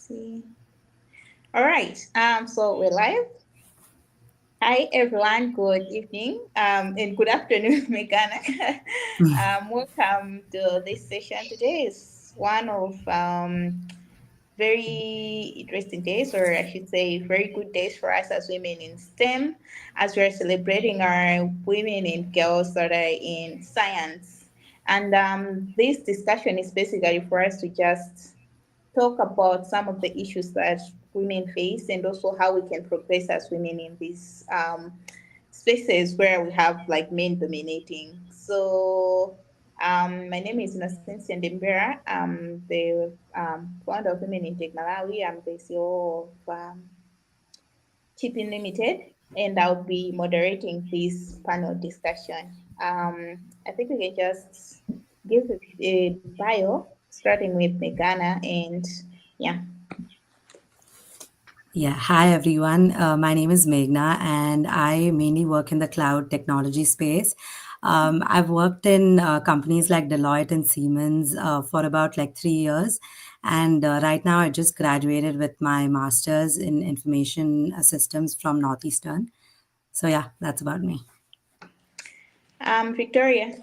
See. All right. So we're live. Hi everyone. Good evening. And good afternoon, Megana. Welcome to this session. Today is one of very interesting days, or I should say, very good days for us as women in STEM, as we're celebrating our women and girls that are in science. And this discussion is basically for us to just talk about some of the issues that women face and also how we can progress as women in these spaces where we have like men dominating. So, my name is Innocence Ndembera. I'm the founder of Women in Tech Malawi. I'm the CEO of Chipping Limited, and I'll be moderating this panel discussion. I think we can just give a bio, starting with Megana, and yeah. Yeah, hi everyone. My name is Meghna, and I mainly work in the cloud technology space. I've worked in companies like Deloitte and Siemens for about like 3 years. And right now, I just graduated with my master's in information systems from Northeastern. So, yeah, that's about me. Victoria.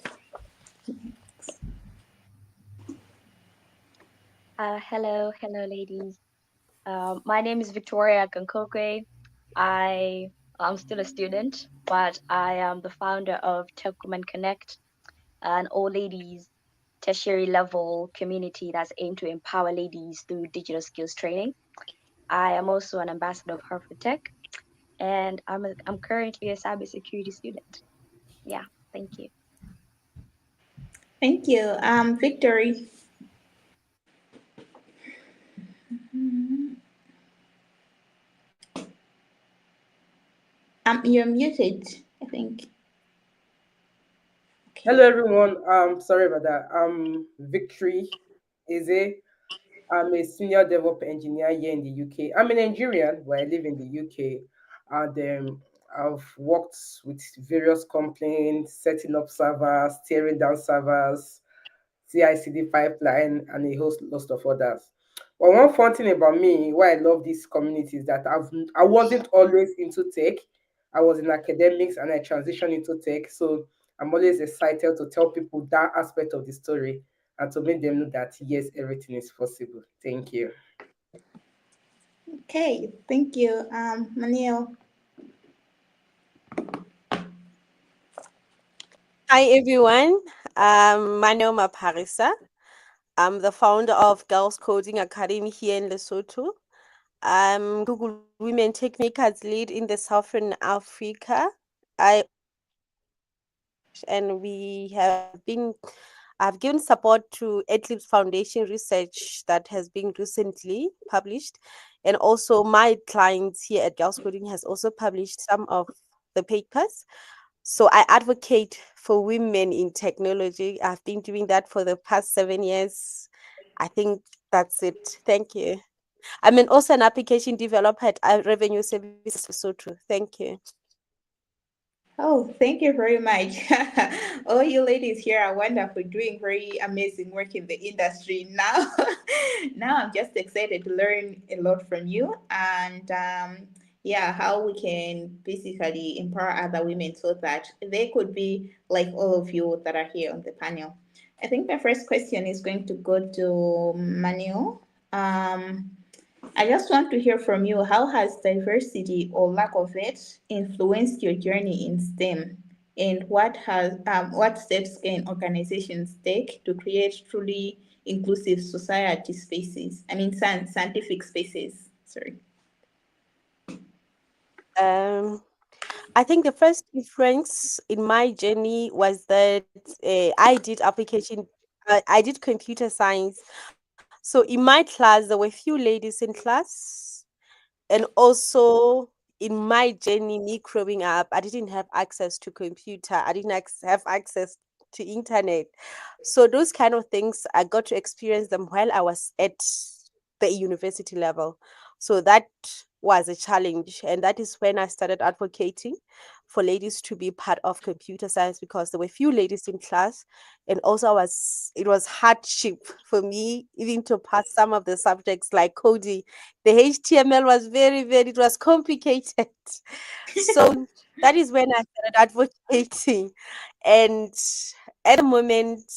Hello, ladies. My name is Victoria Kankokwe. I'm still a student, but I am the founder of Tech Women Connect, an all ladies tertiary level community that's aimed to empower ladies through digital skills training. I am also an ambassador of Harvard Tech, and I'm currently a cybersecurity student. Yeah, thank you. Thank you. Victory. You're muted, I think. Okay. Hello, everyone. Sorry about that. Victory Eze. I'm a senior developer engineer here in the UK. I'm a Nigerian, but I live in the UK, and I've worked with various complaints, setting up servers, tearing down servers, CI/CD pipeline, and a host of others. But one fun thing about me, why I love this community, is that I wasn't always into tech. I was in academics and I transitioned into tech. So I'm always excited to tell people that aspect of the story and to make them know that yes, everything is possible. Thank you. Okay. Thank you. Manuel. Hi everyone, my name is Parisa. I'm the founder of Girls Coding Academy here in Lesotho. I'm Google Women Techmakers lead in the Southern Africa. I and we have been I've given support to Eclipse Foundation research that has been recently published, and also my clients here at Girls Coding has also published some of the papers. So I advocate for women in technology. I've been doing that for the past 7 years. I think that's it. Thank you. Also an application developer at Revenue Services Lesotho. Thank you. Oh, thank you very much. All you ladies here are wonderful, doing very amazing work in the industry now. Now I'm just excited to learn a lot from you and yeah, how we can basically empower other women so that they could be like all of you that are here on the panel. I think my first question is going to go to Manuel. Um, I just want to hear from you. How has diversity or lack of it influenced your journey in STEM? And what steps can organizations take to create truly inclusive society spaces? I mean, scientific spaces. Sorry. Um, I think the first difference in my journey was that I did computer science. So in my class, there were few ladies in class, and also in my journey, me growing up, I didn't have access to computer. I didn't have access to internet. So those kind of things, I got to experience them while I was at the university level. So that was a challenge, and that is when I started advocating for ladies to be part of computer science because there were few ladies in class, and also it was hardship for me even to pass some of the subjects like coding. The HTML was it was complicated. So that is when I started advocating. And at the moment,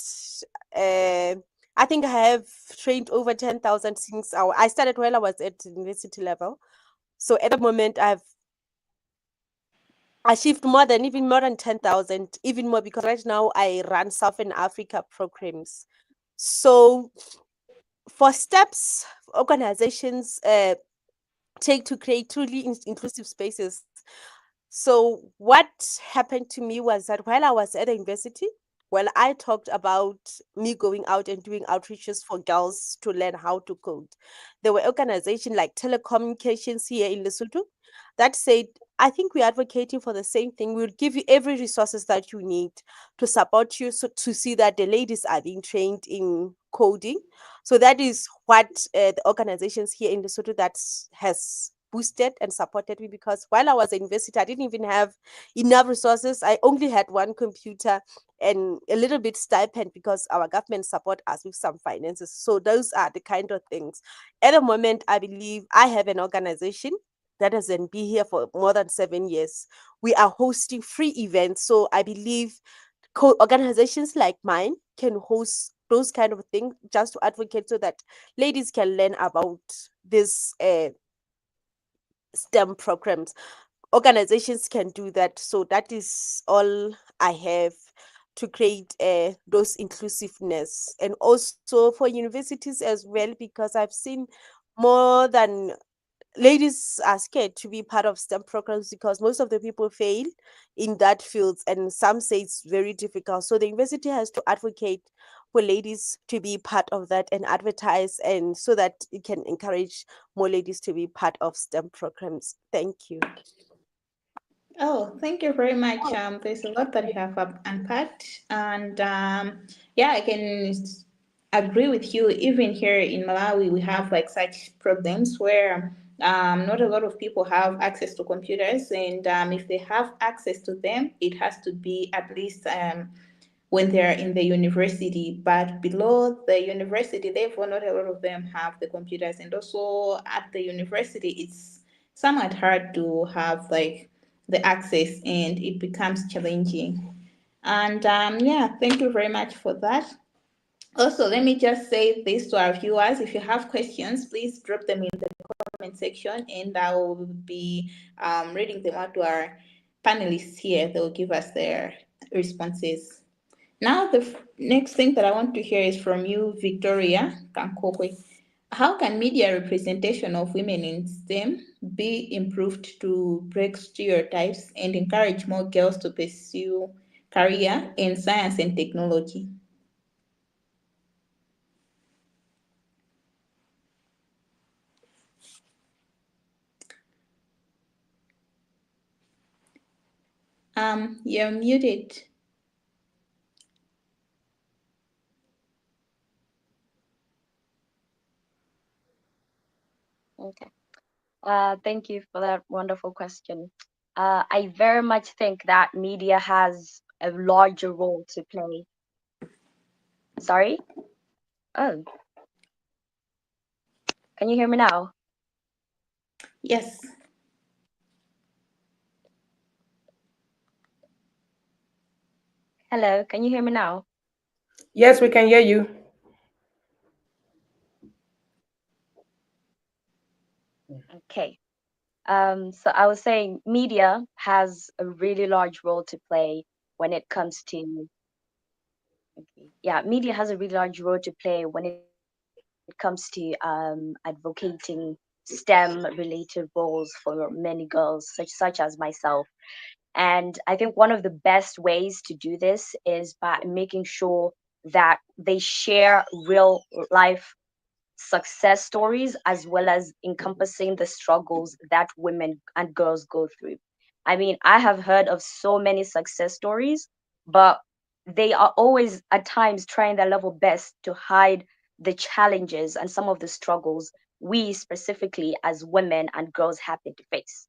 uh, I think I have trained over 10,000 since I started while I was at university level. So at the moment, I've achieved even more than 10,000, even more, because right now I run Southern Africa programs. So for steps organizations take to create truly inclusive spaces. So what happened to me was that while I was at the university, well, I talked about me going out and doing outreaches for girls to learn how to code. There were organizations like telecommunications here in Lesotho that said, I think we're advocating for the same thing. We'll give you every resources that you need to support you, so to see that the ladies are being trained in coding. So that is what the organizations here in Lesotho that has boosted and supported me, because while I was at university, I didn't even have enough resources. I only had one computer and a little bit stipend because our government support us with some finances. So those are the kind of things. At the moment, I believe I have an organization that has been here for more than 7 years. We are hosting free events. So I believe organizations like mine can host those kind of things just to advocate so that ladies can learn about this STEM programs. Organizations can do that. So that is all I have to create those inclusiveness, and also for universities as well, because I've seen more than ladies are scared to be part of STEM programs because most of the people fail in that field, and some say it's very difficult. So the university has to advocate for ladies to be part of that and advertise, and so that it can encourage more ladies to be part of STEM programs. Thank you. Oh, thank you very much. There's a lot that you have unpacked, and yeah, I can agree with you. Even here in Malawi, we have like such problems where not a lot of people have access to computers, and if they have access to them, it has to be at least when they're in the university. But below the university level, not a lot of them have the computers, and also at the university, it's somewhat hard to have like the access, and it becomes challenging. And yeah, thank you very much for that. Also, let me just say this to our viewers: if you have questions, please drop them in the comment section, and I will be reading them out to our panelists here. They'll give us their responses. Now, the next thing that I want to hear is from you, Victoria Kankokwe. How can media representation of women in STEM be improved to break stereotypes and encourage more girls to pursue career in science and technology? You're muted. Okay. Thank you for that wonderful question. I very much think that media has a larger role to play. Sorry? Oh, can you hear me now? Yes. Hello, can you hear me now? Yes, we can hear you. Okay. So I was saying media has a really large role to play when it comes to, okay, yeah, media has a really large role to play when it comes to advocating STEM related roles for many girls, such as myself. And I think one of the best ways to do this is by making sure that they share real life success stories as well as encompassing the struggles that women and girls go through. I mean, I have heard of so many success stories, but they are always at times trying their level best to hide the challenges and some of the struggles we specifically as women and girls happen to face.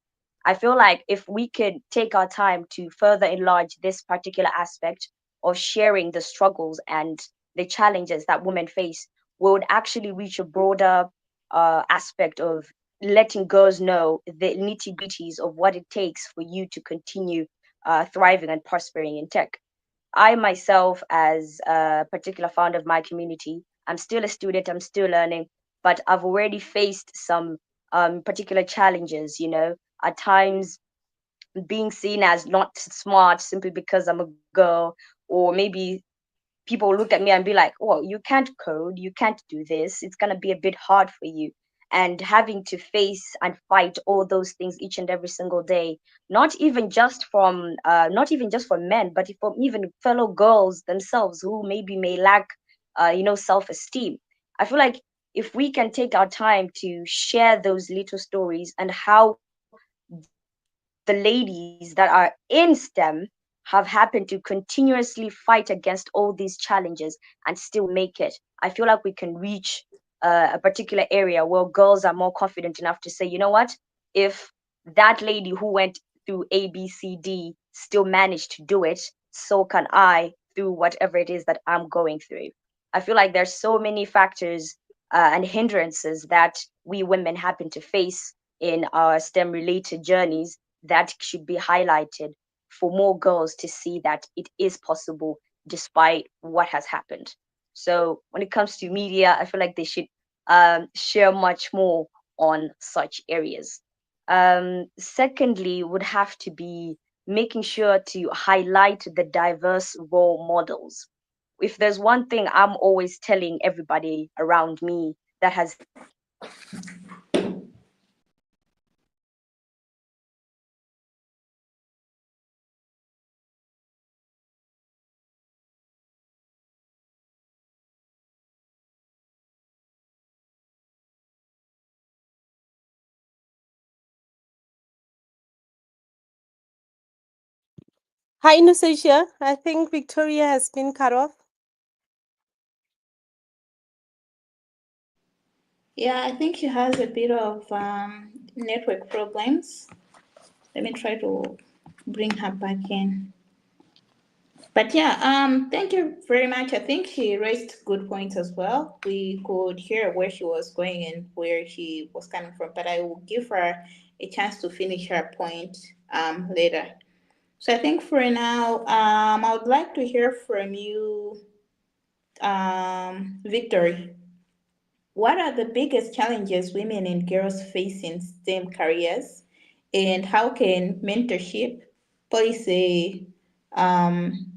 I feel like if we could take our time to further enlarge this particular aspect of sharing the struggles and the challenges that women face, we would actually reach a broader aspect of letting girls know the nitty gritties of what it takes for you to continue thriving and prospering in tech. I myself, as a particular founder of my community, I'm still a student, I'm still learning, but I've already faced some particular challenges, at times being seen as not smart simply because I'm a girl, or maybe people look at me and be like, well, you can't code, you can't do this, it's going to be a bit hard for you. And having to face and fight all those things each and every single day, not even just from men, but from even fellow girls themselves who maybe may lack self-esteem. I feel like if we can take our time to share those little stories and how the ladies that are in STEM have happened to continuously fight against all these challenges and still make it. I feel like we can reach a particular area where girls are more confident enough to say, you know what, if that lady who went through ABCD still managed to do it, so can I through whatever it is that I'm going through. I feel like there's so many factors and hindrances that we women happen to face in our STEM related journeys that should be highlighted for more girls to see that it is possible despite what has happened. So when it comes to media, I feel like they should share much more on such areas. Secondly, would have to be making sure to highlight the diverse role models. If there's one thing I'm always telling everybody around me that has helped me Hi, Nuseja. I think Victoria has been cut off. Yeah, I think she has a bit of network problems. Let me try to bring her back in. But yeah, thank you very much. I think she raised good points as well. We could hear where she was going and where she was coming from, but I will give her a chance to finish her point later. So I think for now, I would like to hear from you, Victory. What are the biggest challenges women and girls face in STEM careers, and how can mentorship, policy, um,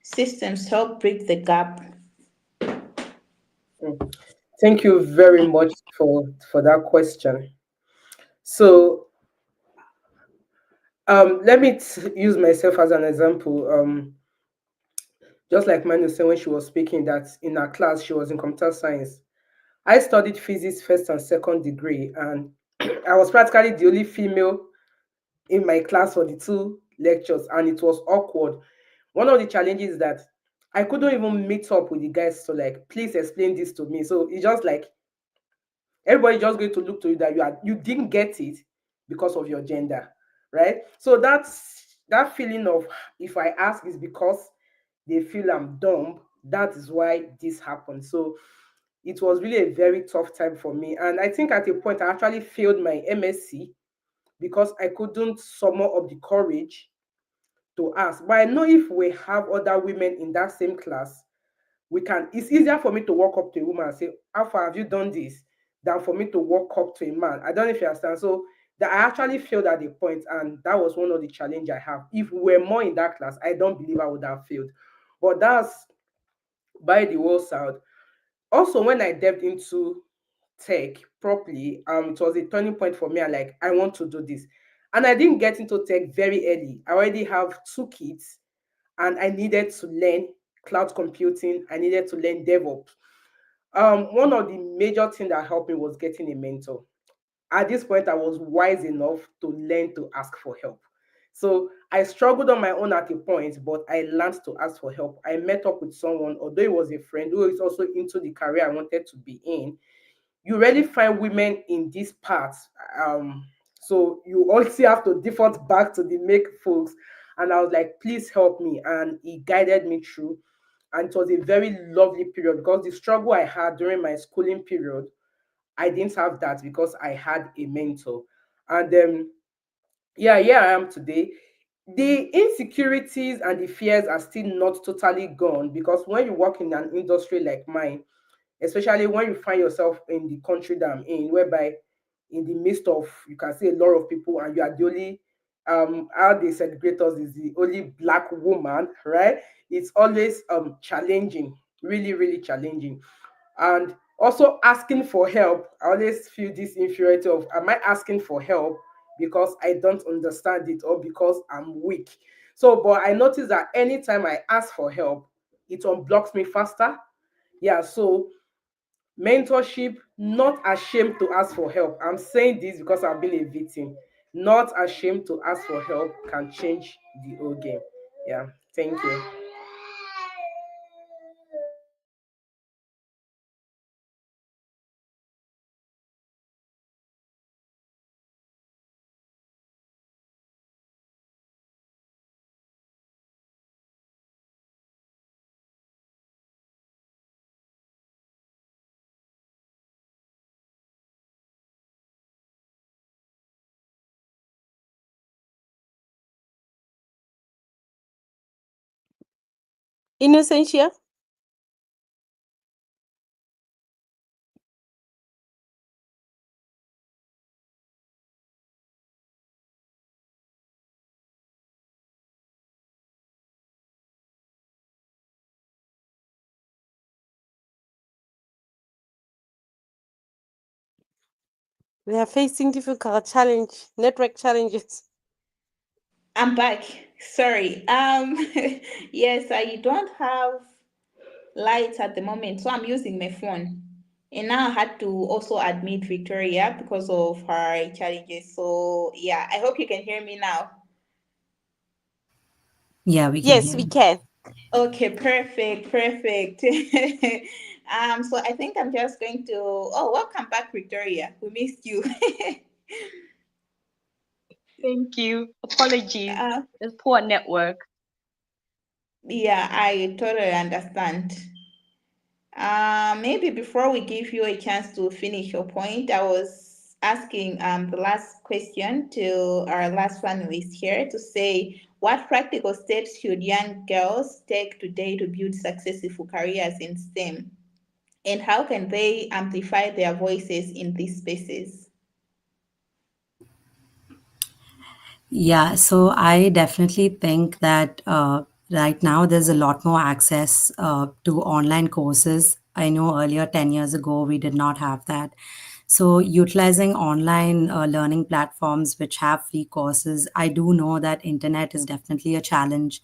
systems help bridge the gap? Mm. Thank you very much for that question. So let me use myself as an example. Just like Manu said when she was speaking, that in her class she was in computer science. I studied physics first and second degree, and I was practically the only female in my class for the two lectures, and it was awkward. One of the challenges is that I couldn't even meet up with the guys to like, please explain this to me. So it's just like everybody just going to look to you that you didn't get it because of your gender, right? So that feeling of, if I ask, is because they feel I'm dumb. That is why this happened. So it was really a very tough time for me, and I think at a point I actually failed my MSc because I couldn't summon up the courage to ask. But I know if we have other women in that same class, we can, it's easier for me to walk up to a woman and say, how far have you done this, than for me to walk up to a man. I don't know if you understand. So that I actually failed at the point, and that was one of the challenge I have. If we were more in that class, I don't believe I would have failed. But that's by the wayside. Also, when I delved into tech properly, it was a turning point for me. I like, I want to do this. And I didn't get into tech very early. I already have two kids, and I needed to learn cloud computing. I needed to learn DevOps. One of the major things that helped me was getting a mentor. At this point, I was wise enough to learn to ask for help. So I struggled on my own at a point, but I learned to ask for help. I met up with someone, although he was a friend who is also into the career I wanted to be in. you rarely find women in these parts. Um, so you also have to default back to the make folks. And I was like, please help me. And he guided me through. And it was a very lovely period because the struggle I had during my schooling period, I didn't have that because I had a mentor. And yeah, here I am today. The insecurities and the fears are still not totally gone because when you work in an industry like mine, especially when you find yourself in the country that I'm in, whereby in the midst of, you can see a lot of people and you are the only, how they celebrate us is the only black woman, right? It's always challenging, really, really challenging. And also asking for help, I always feel this inferiority of, am I asking for help because I don't understand it or because I'm weak? So, but I notice that anytime I ask for help, it unblocks me faster. Yeah, so mentorship, not ashamed to ask for help. I'm saying this because I've been a victim. Not ashamed to ask for help can change the whole game. Yeah, thank you. Innocentia? We are facing difficult challenge, network challenges. I'm back. Sorry. Yes, I don't have lights at the moment, so I'm using my phone. And now I had to also admit Victoria because of her challenges. So yeah, I hope you can hear me now. Yeah, we can Yes, hear we you. can. Okay, perfect, perfect. So I think I'm just going to. Oh, welcome back, Victoria. We missed you. Thank you. Apologies. uh, There's poor network. yeah, I totally understand. Maybe before we give you a chance to finish your point, I was asking the last question to our last panelist here to say what practical steps should young girls take today to build successful careers in STEM, and how can they amplify their voices in these spaces? Yeah, so I definitely think that right now there's a lot more access to online courses. I know earlier, 10 years ago, we did not have that. So, utilizing online learning platforms which have free courses, I do know that internet is definitely a challenge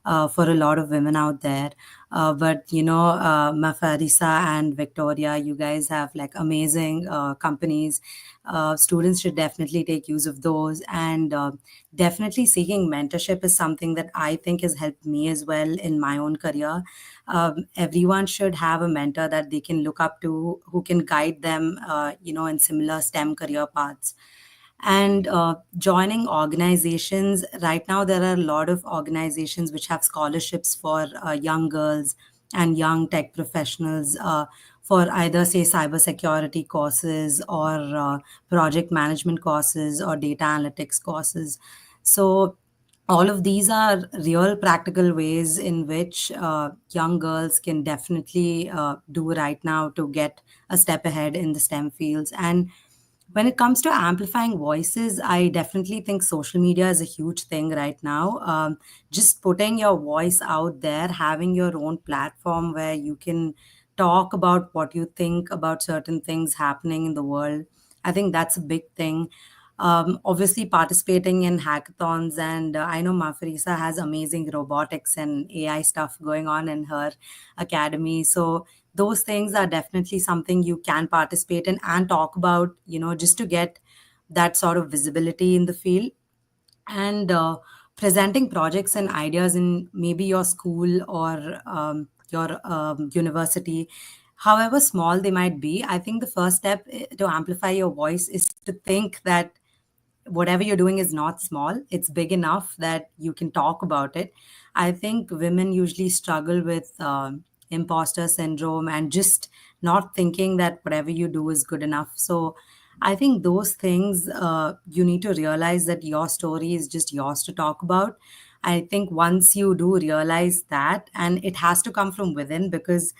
for a lot of women out there. But Mafarisa and Victoria, you guys have like amazing companies. Students should definitely take use of those, and definitely seeking mentorship is something that I think has helped me as well in my own career. Everyone should have a mentor that they can look up to, who can guide them, in similar STEM career paths. And joining organizations, right now there are a lot of organizations which have scholarships for young girls and young tech professionals, for either say cybersecurity courses or project management courses or data analytics courses. So all of these are real practical ways in which young girls can definitely do right now to get a step ahead in the STEM fields. And when it comes to amplifying voices, I definitely think social media is a huge thing right now. Just putting your voice out there, having your own platform where you can talk about what you think about certain things happening in the world. I think that's a big thing. Obviously, participating in hackathons, and I know Mafarisa has amazing robotics and AI stuff going on in her academy. So those things are definitely something you can participate in and talk about, just to get that sort of visibility in the field. And presenting projects and ideas in maybe your school or your university, however small they might be, I think the first step to amplify your voice is to think that whatever you're doing is not small. It's big enough that you can talk about it. I think women usually struggle with imposter syndrome and just not thinking that whatever you do is good enough. So I think those things, you need to realize that your story is just yours to talk about. I think once you do realize that, and it has to come from within, because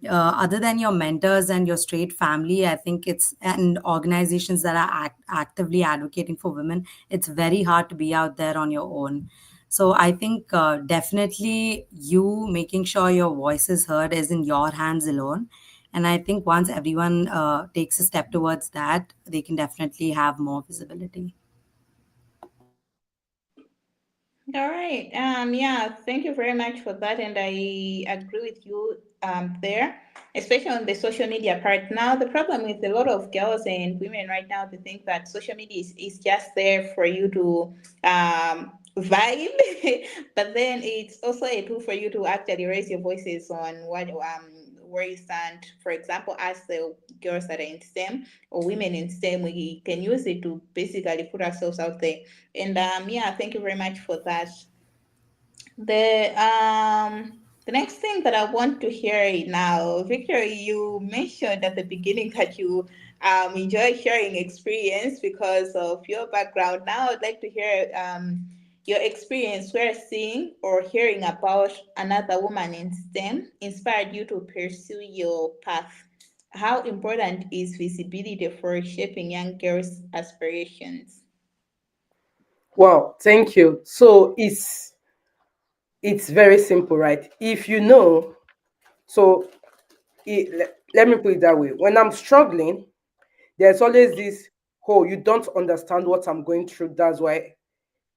other than your mentors and your straight family, I think it's, and organizations that are actively advocating for women, it's very hard to be out there on your own. So I think definitely you making sure your voice is heard is in your hands alone. And I think once everyone takes a step towards that, they can definitely have more visibility. All right. Yeah, thank you very much for that. And I agree with you there, especially on the social media part. Now, the problem with a lot of girls and women right now, they think that social media is just there for you to vibe, but then it's also a tool for you to actually raise your voices on what where you stand. For example, as the girls that are in STEM or women in STEM, we can use it to basically put ourselves out there. And yeah, thank you very much for that. The next thing that I want to hear now, Victor, you mentioned at the beginning that you enjoy sharing experience because of your background. Now I'd like to hear your experience where seeing or hearing about another woman in STEM inspired you to pursue your path. How important is visibility for shaping young girls' aspirations? Wow, thank you. So it's very simple, right? If you know, so let me put it that way. When I'm struggling, there's always this, oh, you don't understand what I'm going through. That's why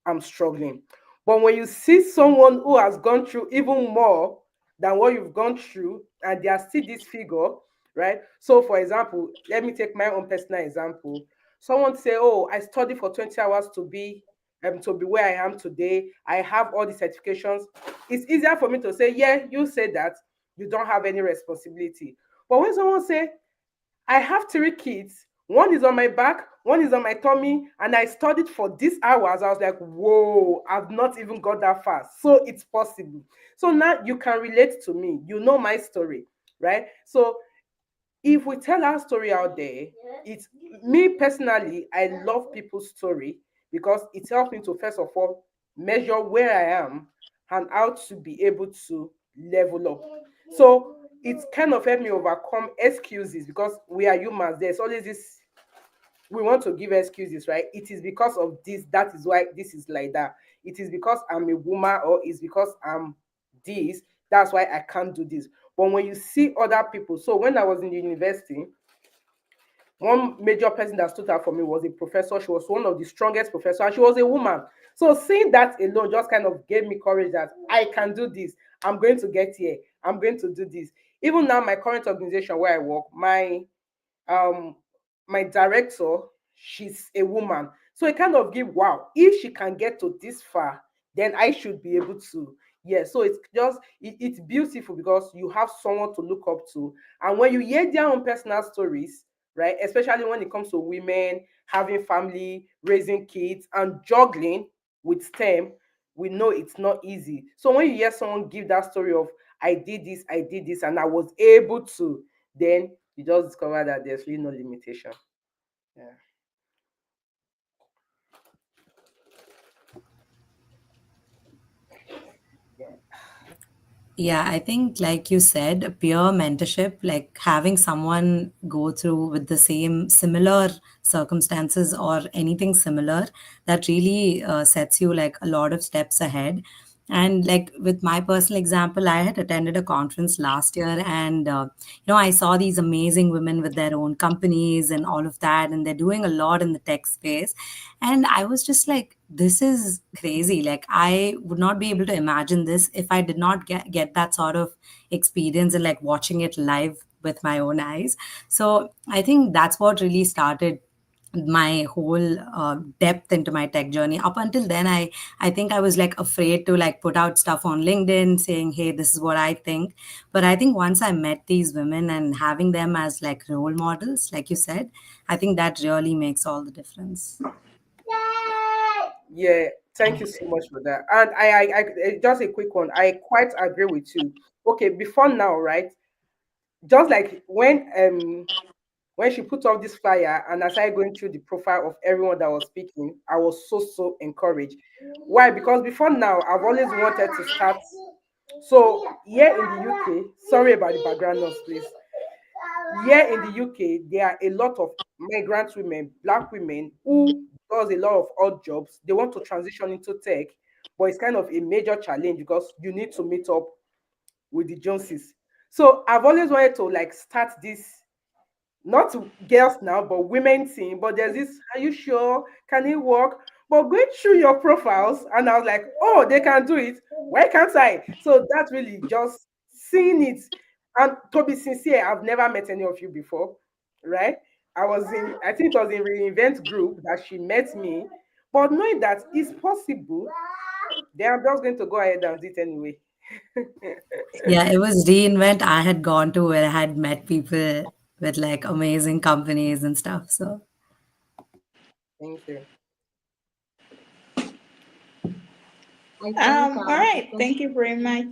I'm struggling. But when you see someone who has gone through even more than what you've gone through, and they are still this figure, right? So, for example, let me take my own personal example. Someone say, "Oh, I studied for 20 hours to be where I am today. I have all the certifications." It's easier for me to say, "Yeah, you said that. You don't have any responsibility." But when someone say, I have three kids. One is on my back, one is on my tummy, and I studied for these hours. I was like, whoa, I've not even got that far. So it's possible. So now you can relate to me. You know my story, right? So if we tell our story out there, it's me personally, I love people's story because it helps me to first of all measure where I am and how to be able to level up. So it's kind of helped me overcome excuses because we are humans. There's always this, we want to give excuses, right? It is because of this, that is why this is like that. It is because I'm a woman, or it's because I'm this, that's why I can't do this. But when you see other people, so when I was in the university, one major person that stood out for me was a professor. She was one of the strongest professors, and she was a woman. So seeing that alone just kind of gave me courage that I can do this. I'm going to get here. I'm going to do this. Even now, my current organization where I work, um my director, she's a woman. So it kind of give, wow, if she can get to this far, then I should be able to. Yeah, so it's just it's beautiful because you have someone to look up to. And when you hear their own personal stories, right, especially when it comes to women having family, raising kids, and juggling with STEM, we know it's not easy. So when you hear someone give that story of I did this, and I was able to, then you just discover that there's really no limitation. Yeah. Yeah, I think, like you said, peer mentorship, like having someone go through with the same similar circumstances or anything similar, that really sets you like a lot of steps ahead. And like with my personal example, I had attended a conference last year, and I saw these amazing women with their own companies and all of that, and they're doing a lot in the tech space. And I was just like, this is crazy. Like, I would not be able to imagine this if I did not get that sort of experience and like watching it live with my own eyes. So I think that's what really started my whole depth into my tech journey. Up until then, I think I was like afraid to like put out stuff on LinkedIn saying, hey, this is what I think. But I think once I met these women and having them as like role models, like you said, I think that really makes all the difference. Yeah, thank you so much for that. And just a quick one. I quite agree with you. Okay, before now, right? Just like when she put up this flyer and I started going through the profile of everyone that was speaking, I was so encouraged. Why? Because before now, I've always wanted to start. So here in the UK, sorry about the background noise, please. Here in the UK, there are a lot of migrant women, black women who does a lot of odd jobs. They want to transition into tech, but it's kind of a major challenge because you need to meet up with the Joneses. So I've always wanted to like start this, not to girls now, but women team. But there's this, are you sure? Can it work? But going through your profiles, and I was like, oh, they can do it. Why can't I? So that's really just seeing it. And to be sincere, I've never met any of you before, right? I think it was in Reinvent Group that she met me. But knowing that it's possible, then I'm just going to go ahead and do it anyway. Yeah, it was Reinvent I had gone to where I had met people with like amazing companies and stuff. So Thank you. I think All I right. can Thank you very much. uh,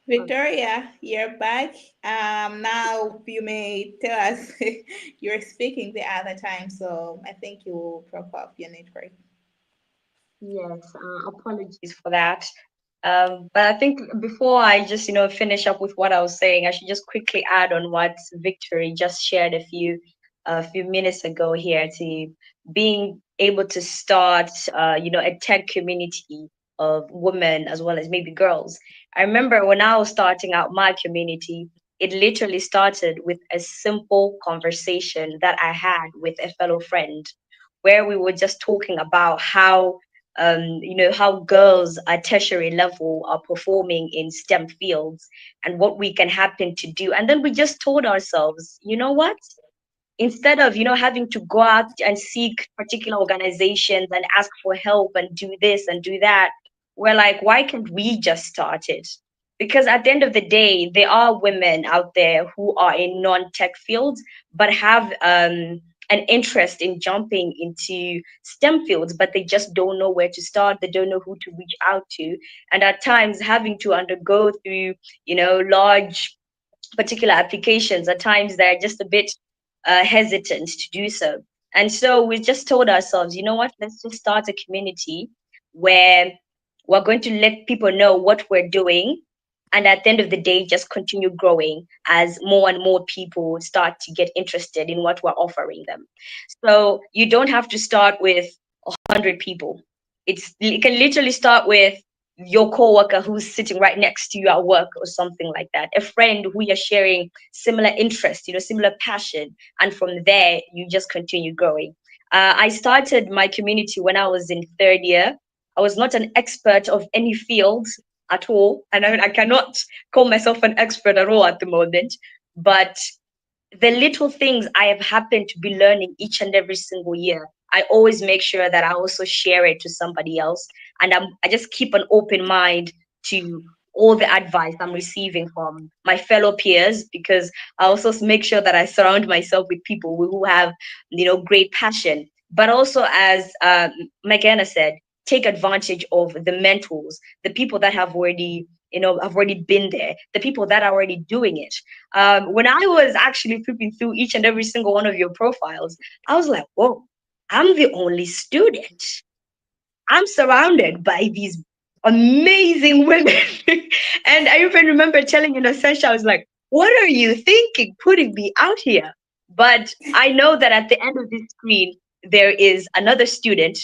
Victoria, you're back. Now you may tell us you were speaking the other time, so I think you will prop up your network. yes, apologies for that. But I think before I just, finish up with what I was saying, I should just quickly add on what Victory just shared a few minutes ago here to being able to start, a tech community of women as well as maybe girls. I remember when I was starting out my community, it literally started with a simple conversation that I had with a fellow friend, where we were just talking about how girls at tertiary level are performing in STEM fields and what we can happen to do. And then we just told ourselves, you know what? Instead of having to go out and seek particular organizations and ask for help and do this and do that, we're like, why can't we just start it? Because at the end of the day, there are women out there who are in non-tech fields but have an interest in jumping into STEM fields, but they just don't know where to start. They don't know who to reach out to, and at times having to undergo through large particular applications, at times they're just a bit hesitant to do so. And so we just told ourselves, you know what, let's just start a community where we're going to let people know what we're doing. And at the end of the day, just continue growing as more and more people start to get interested in what we're offering them. So you don't have to start with 100 people. It can literally start with your coworker who's sitting right next to you at work or something like that, a friend who you're sharing similar interest, similar passion, and from there you just continue growing. I started my community when I was in third year. I was not an expert of any field at all, and I cannot call myself an expert at all at the moment, but the little things I have happened to be learning each and every single year, I always make sure that I also share it to somebody else. And I just keep an open mind to all the advice I'm receiving from my fellow peers, because I also make sure that I surround myself with people who have, great passion. But also, as McKenna said, take advantage of the mentors, the people that have already been there, the people that are already doing it. When I was actually flipping through each and every single one of your profiles, I was like, whoa, I'm the only student. I'm surrounded by these amazing women. And I even remember telling Essential, I was like, what are you thinking putting me out here? But I know that at the end of this screen, there is another student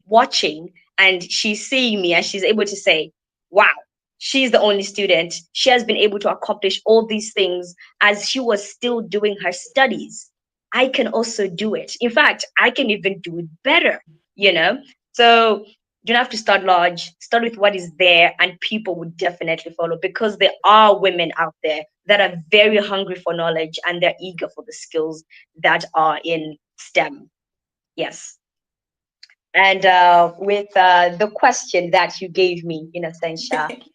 watching, and she's seeing me and she's able to say, wow, she's the only student. She has been able to accomplish all these things as she was still doing her studies. I can also do it. In fact, I can even do it better, you know? So you don't have to start large, start with what is there, and people would definitely follow, because there are women out there that are very hungry for knowledge and they're eager for the skills that are in STEM. Yes. And with the question that you gave me, in a sense,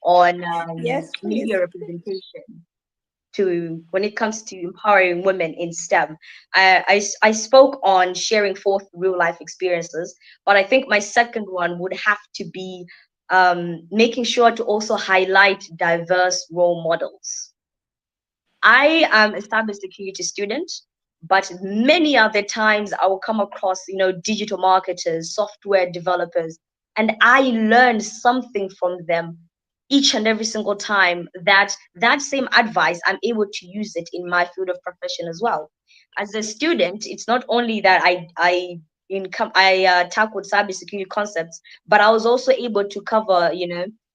on Yes, media please. representation, to when it comes to empowering women in STEM. I spoke on sharing forth real life experiences, but I think my second one would have to be making sure to also highlight diverse role models. I am a cybersecurity student, but many other times I will come across, digital marketers, software developers, and I learn something from them each and every single time. That same advice, I'm able to use it in my field of profession as well. As a student, it's not only that I tackled cybersecurity concepts, but I was also able to cover,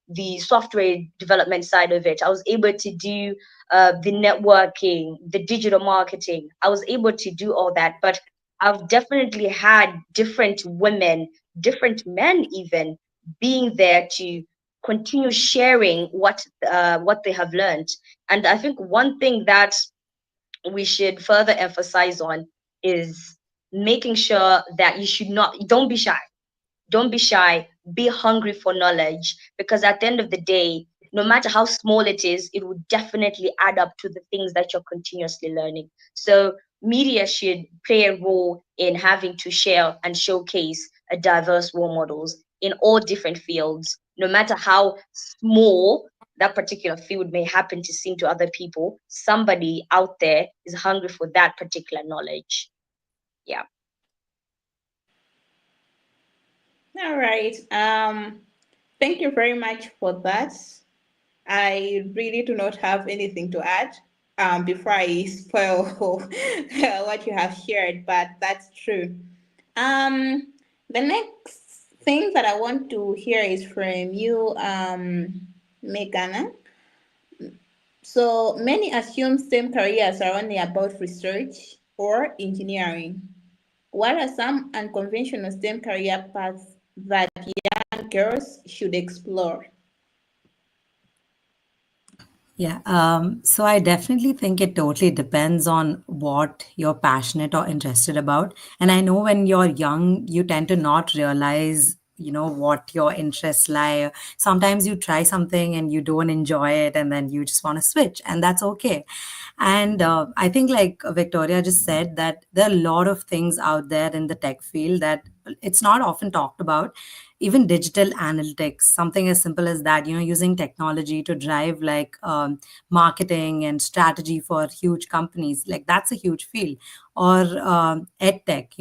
the software development side of it. I was able to do the networking, the digital marketing. I was able to do all that, but I've definitely had different women, different men even being there to continue sharing what they have learned. And I think one thing that we should further emphasize on is making sure that you should not don't be shy, don't be shy, be hungry for knowledge, because at the end of the day, no matter how small it is, it will definitely add up to the things that you're continuously learning. So, media should play a role in having to share and showcase a diverse role models in all different fields, no matter how small that particular field may happen to seem to other people. Somebody out there is hungry for that particular knowledge. Yeah. All right. Thank you very much for that. I really do not have anything to add before I spoil what you have shared, but that's true. The next thing that I want to hear is from you, Meghana. So many assume STEM careers are only about research or engineering. What are some unconventional STEM career paths that young girls should explore? Yeah, so I definitely think it totally depends on what you're passionate or interested about. And I know when you're young, you tend to not realize, what your interests lie. Sometimes you try something and you don't enjoy it, and then you just want to switch, and that's okay. And I think, like Victoria just said, that there are a lot of things out there in the tech field that it's not often talked about. Even digital analytics, something as simple as that, using technology to drive like marketing and strategy for huge companies, like that's a huge field. Or ed tech,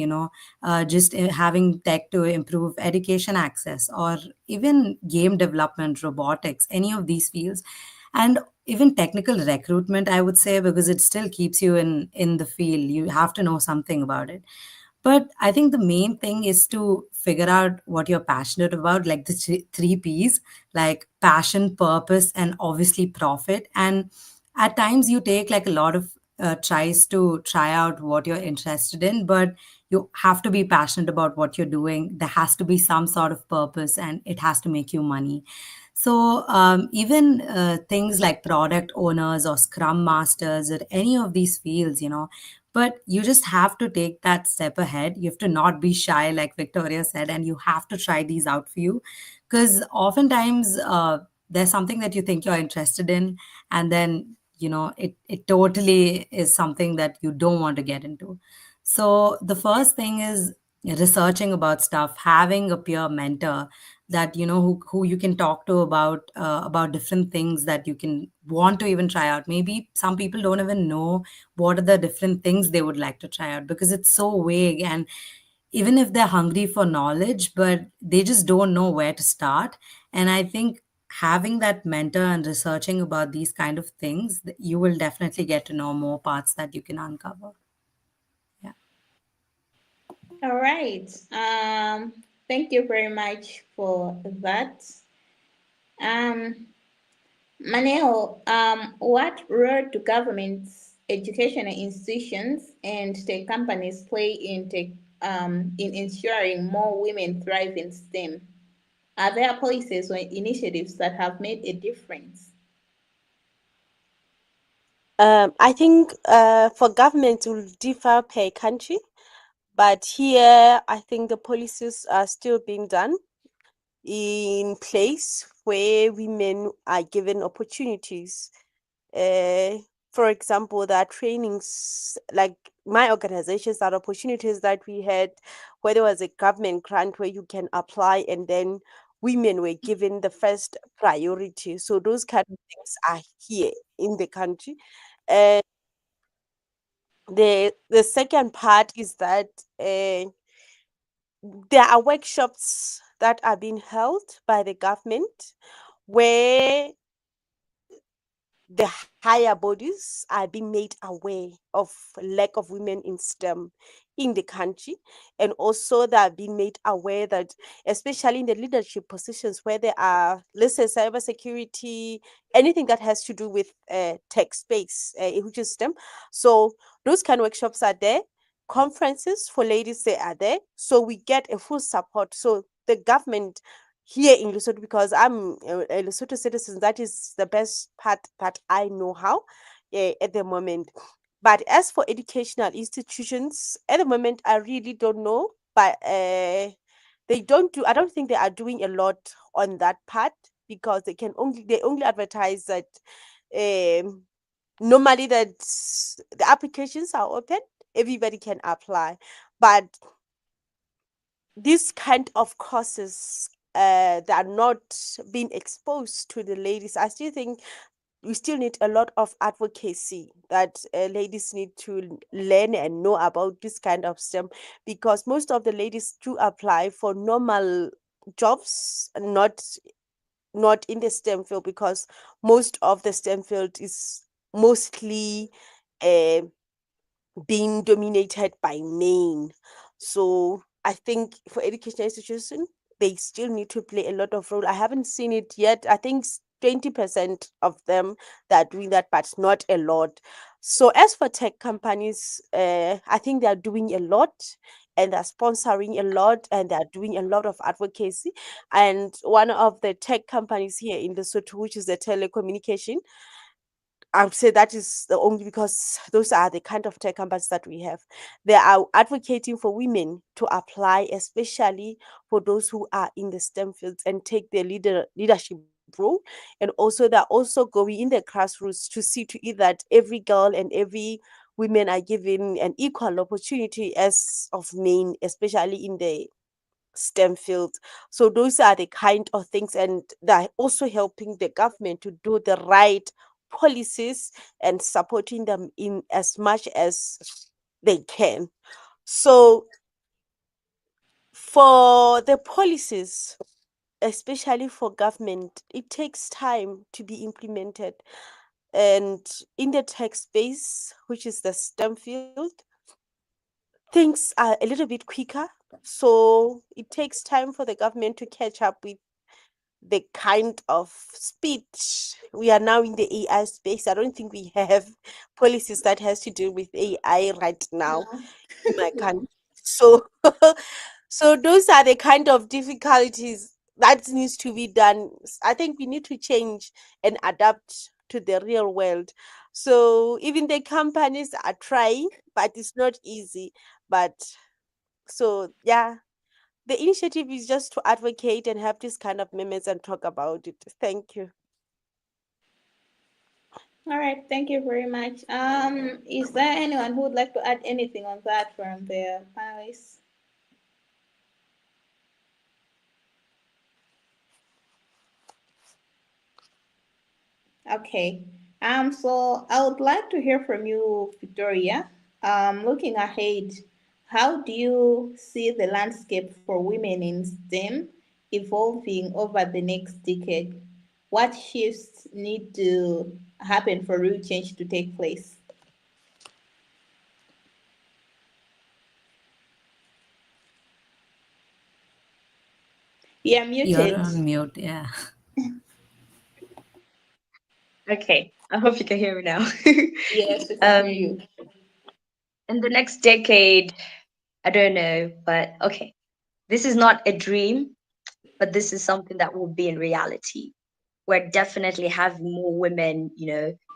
just having tech to improve education access, or even game development, robotics, any of these fields. And even technical recruitment, I would say, because it still keeps you in the field. You have to know something about it. But I think the main thing is to figure out what you're passionate about, like the three P's, like passion, purpose, and obviously profit. And at times you take like a lot of tries to try out what you're interested in, but you have to be passionate about what you're doing. There has to be some sort of purpose, and it has to make you money. So even things like product owners or scrum masters or any of these fields, but you just have to take that step ahead. You have to not be shy, like Victoria said, and you have to try these out for you. Because oftentimes there's something that you think you're interested in, and then, it totally is something that you don't want to get into. So the first thing is researching about stuff, having a peer mentor that who you can talk to about different things that you can want to even try out. Maybe some people don't even know what are the different things they would like to try out, because it's so vague. And even if they're hungry for knowledge, but they just don't know where to start. And I think having that mentor and researching about these kind of things, you will definitely get to know more parts that you can uncover. Yeah. All right. Thank you very much for that. Um, Maneo, what role do governments, educational institutions, and tech companies play in ensuring more women thrive in STEM? Are there policies or initiatives that have made a difference? I think for governments will differ per country, But here, I think the policies are still being done in place where women are given opportunities. Uh, for example, there are trainings like my organizations, are opportunities that we had where there was a government grant where you can apply, and then women were given the first priority. So those kind of things are here in the country. And the second part is that there are workshops that are being held by the government where the higher bodies are being made aware of lack of women in STEM in the country, and also they are being made aware that, especially in the leadership positions where there are, let's say, cybersecurity, anything that has to do with tech space, which is STEM. So those kind of workshops are there. Conferences for ladies, they are there. So we get a full support. So the government here in Lesotho, because I'm a Lesotho citizen, that is the best part that I know how at the moment. But as for educational institutions, at the moment, I really don't know. But they don't do. I don't think they are doing a lot on that part, because they only advertise that um, normally that the applications are open, everybody can apply, but these kind of courses that are not being exposed to the ladies, I still think we still need a lot of advocacy that ladies need to learn and know about this kind of STEM, because most of the ladies do apply for normal jobs, not in the STEM field, because most of the STEM field is mostly uh, being dominated by men. So I think for educational institutions, they still need to play a lot of role. I haven't seen it yet. I think 20% of them that are doing that, but not a lot. So as for tech companies, I think they are doing a lot, and they're sponsoring a lot, and they're doing a lot of advocacy. And one of the tech companies here in Lesotho, which is the telecommunication, I would say that is the only, because those are the kind of tech companies that we have. They are advocating for women to apply, especially for those who are in the STEM fields and take their leadership role. And also, they're also going in the grassroots to see to it that every girl and every women are given an equal opportunity as of men, especially in the STEM field. So those are the kind of things, and they're also helping the government to do the right policies and supporting them in as much as they can. So for the policies, especially for government, it takes time to be implemented. And in the tech space, which is the STEM field, things are a little bit quicker. So it takes time for the government to catch up with the kind of speed we are now in the AI space. I don't think we have policies that has to do with AI right now No. in my country. So so those are the kind of difficulties that needs to be done. I think we need to change and adapt to the real world. So even the companies are trying, but it's not easy. But so yeah, the initiative is just to advocate and have this kind of moments and talk about it. Thank you. All right, thank you very much. Is there anyone who would like to add anything on that from the panelists? Okay. So I would like to hear from you, Victoria. Looking ahead, how do you see the landscape for women in STEM evolving over the next decade? What shifts need to happen for real change to take place? You're You're muted. on mute. Yeah. Okay, I hope you can hear me now. Yes, we can hear um, you. in the next decade, I don't know, but okay, this is not a dream, but this is something that will be in reality. We're definitely having more women,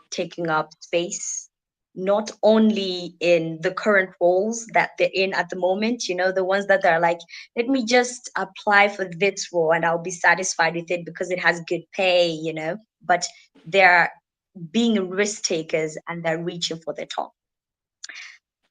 taking up space. not only in the current roles that they're in at the moment, the ones that are like, let me just apply for this role and I'll be satisfied with it because it has good pay, but they're being risk takers and they're reaching for the top.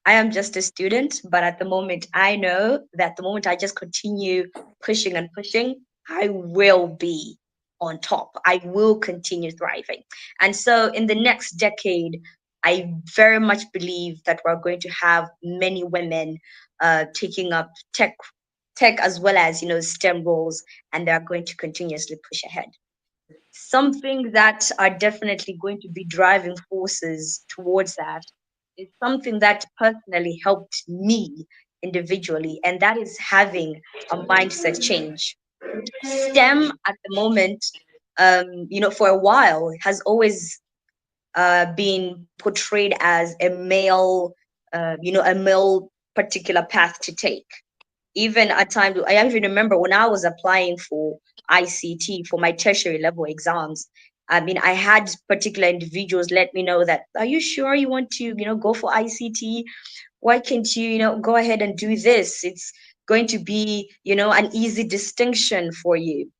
I am just a student, but at the moment, I know that the moment I just continue pushing and pushing, I will be on top. I will continue thriving. And so in the next decade, I very much believe that we're going to have many women taking up tech as well as, STEM roles, and they're going to continuously push ahead. Something that are definitely going to be driving forces towards that is something that personally helped me individually, and that is having a mindset change. STEM at the moment, for a while, has always been portrayed as a male particular path to take. Even at times, I even remember when I was applying for ICT for my tertiary level exams. I mean, I had particular individuals let me know that, are you sure you want to, go for ICT? Why can't you, go ahead and do this? It's going to be, an easy distinction for you.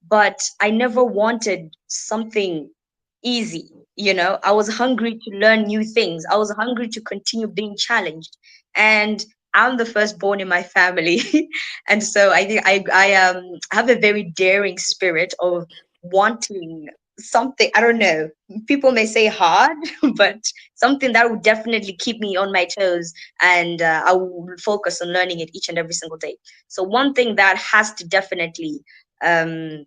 But I never wanted something easy. I was hungry to learn new things. I was hungry to continue being challenged. And I'm the firstborn in my family. And so I think I have a very daring spirit of wanting something, I don't know, people may say hard, but something that would definitely keep me on my toes, and I will focus on learning it each and every single day. So one thing that has to definitely um,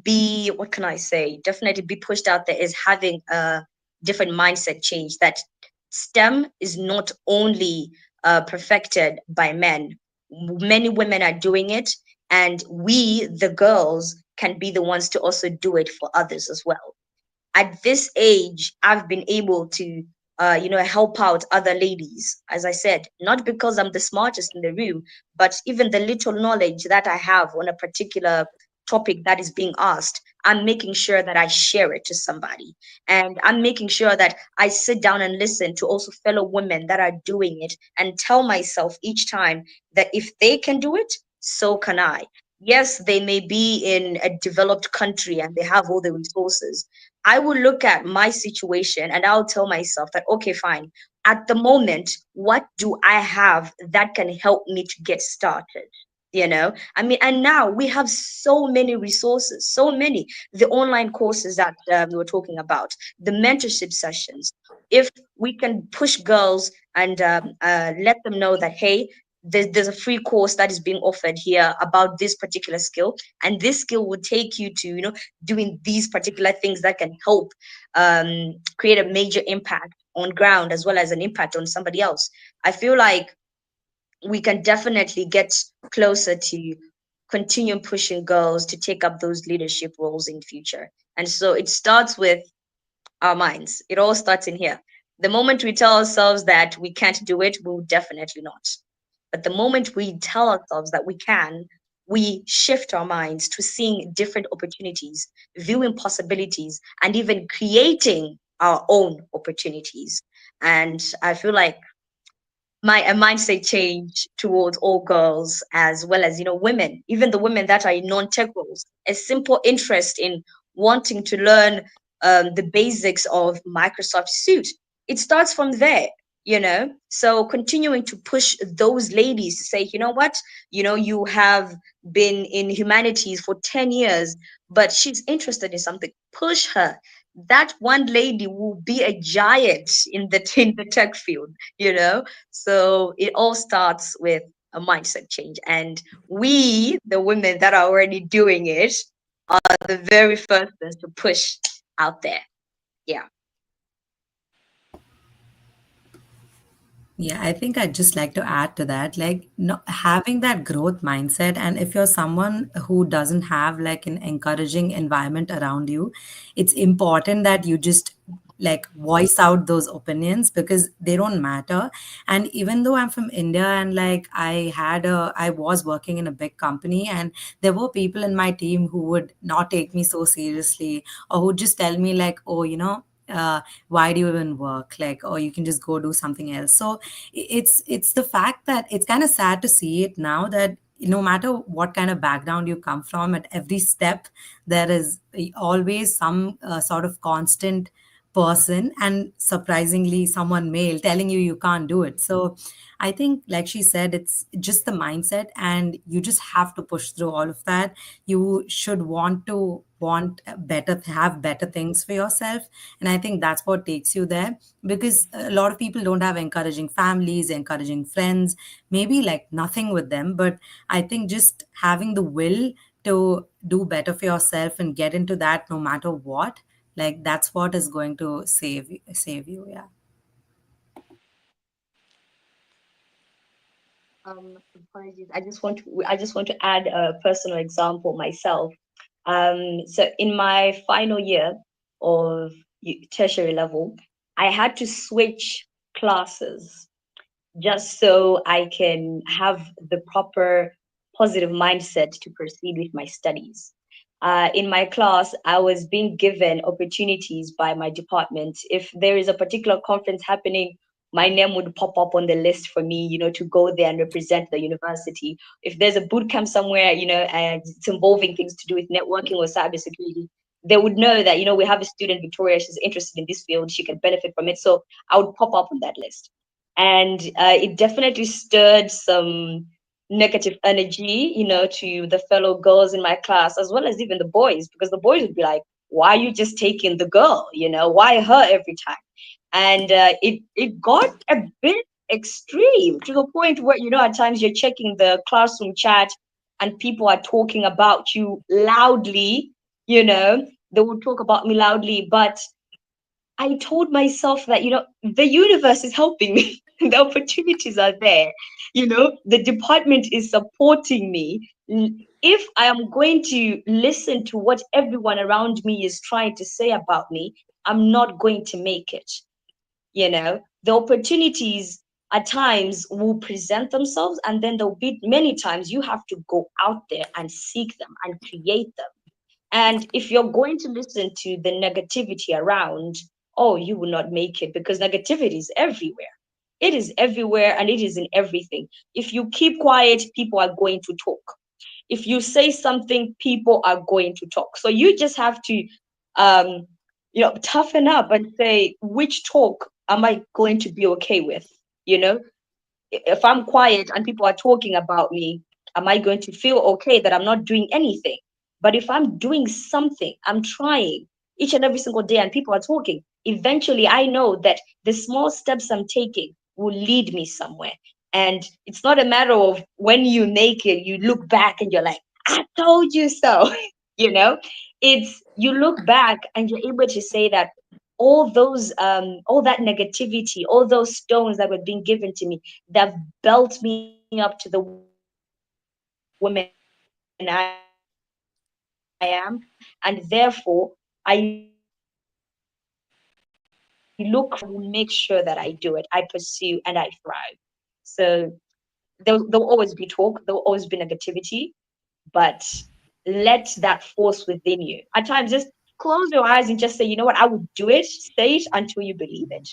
be, what can I say, definitely be pushed out there is having a different mindset change, that STEM is not only perfected by men. Many women are doing it, and we, the girls, can be the ones to also do it for others as well. At this age, I've been able to, help out other ladies. As I said, not because I'm the smartest in the room, but even the little knowledge that I have on a particular topic that is being asked, I'm making sure that I share it to somebody. And I'm making sure that I sit down and listen to also fellow women that are doing it, and tell myself each time that if they can do it, so can I. Yes, they may be in a developed country and they have all the resources. I will look at my situation and I'll tell myself that, okay, fine. At the moment, what do I have that can help me to get started? I mean, and now we have so many resources, so many. The online courses that we were talking about, the mentorship sessions. If we can push girls and let them know that, hey, there's a free course that is being offered here about this particular skill, and this skill will take you to, doing these particular things that can help create a major impact on ground as well as an impact on somebody else. I feel like we can definitely get closer to continue pushing girls to take up those leadership roles in future. And so it starts with our minds. It all starts in here. The moment we tell ourselves that we can't do it, we'll definitely not. But the moment we tell ourselves that we can, we shift our minds to seeing different opportunities, viewing possibilities, and even creating our own opportunities. And I feel like a mindset change towards all girls as well as, women, even the women that are in non-tech roles, a simple interest in wanting to learn the basics of Microsoft Suite. It starts from there. So continuing to push those ladies to say, you know what, you have been in humanities for 10 years, but she's interested in something, push her. That one lady will be a giant in the tech field. So it all starts with a mindset change. And we, the women that are already doing it, are the very first ones to push out there. Yeah. Yeah, I think I'd just like to add to that, like, no, having that growth mindset. And if you're someone who doesn't have like an encouraging environment around you, it's important that you just like voice out those opinions because they don't matter. And even though I'm from India and like I was working in a big company, and there were people in my team who would not take me so seriously, or who just tell me like, oh, why do you even work, like, or you can just go do something else. So it's the fact that it's kind of sad to see it now, that no matter what kind of background you come from, at every step there is always some sort of constant person, and surprisingly someone male, telling you you can't do it. So I think, like she said, it's just the mindset, and you just have to push through all of that. You should want better, have better things for yourself. And I think that's what takes you there, because a lot of people don't have encouraging families, encouraging friends, maybe like nothing with them. But I think just having the will to do better for yourself and get into that no matter what, like that's what is going to save you. Yeah. Apologies. I just want to add a personal example myself. So in my final year of tertiary level, I had to switch classes just so I can have the proper positive mindset to proceed with my studies. In my class, I was being given opportunities by my department. If there is a particular conference happening, my name would pop up on the list for me, to go there and represent the university. If there's a boot camp somewhere, and it's involving things to do with networking or cybersecurity, they would know that, we have a student, Victoria, she's interested in this field, she can benefit from it. So I would pop up on that list. And it definitely stirred some negative energy, to the fellow girls in my class, as well as even the boys, because the boys would be like, why are you just taking the girl? Why her every time? And it got a bit extreme, to the point where, at times you're checking the classroom chat and people are talking about you loudly, they would talk about me loudly, but I told myself that, the universe is helping me. The opportunities are there. The department is supporting me. If I am going to listen to what everyone around me is trying to say about me, I'm not going to make it. The opportunities at times will present themselves, and then there'll be many times you have to go out there and seek them and create them. And if you're going to listen to the negativity around, oh, you will not make it, because negativity is everywhere. It is everywhere and it is in everything. If you keep quiet, people are going to talk. If you say something, people are going to talk. So you just have to, toughen up and say, which talk am I going to be okay with? You know, if I'm quiet and people are talking about me, am I going to feel okay that I'm not doing anything? But if I'm doing something, I'm trying each and every single day and people are talking, eventually I know that the small steps I'm taking will lead me somewhere. And it's not a matter of when you make it, you look back and you're like, I told you so. you know, it's you look back and you're able to say that all that negativity, all those stones that were being given to me, that built me up to the woman I am. And therefore, I look forward to every single day and I will make sure that I do it. I pursue and I thrive. So there'll always be talk, there'll always be negativity, but let that force within you. At times, just close your eyes and just say, you know what, I will do it. Say it until you believe it.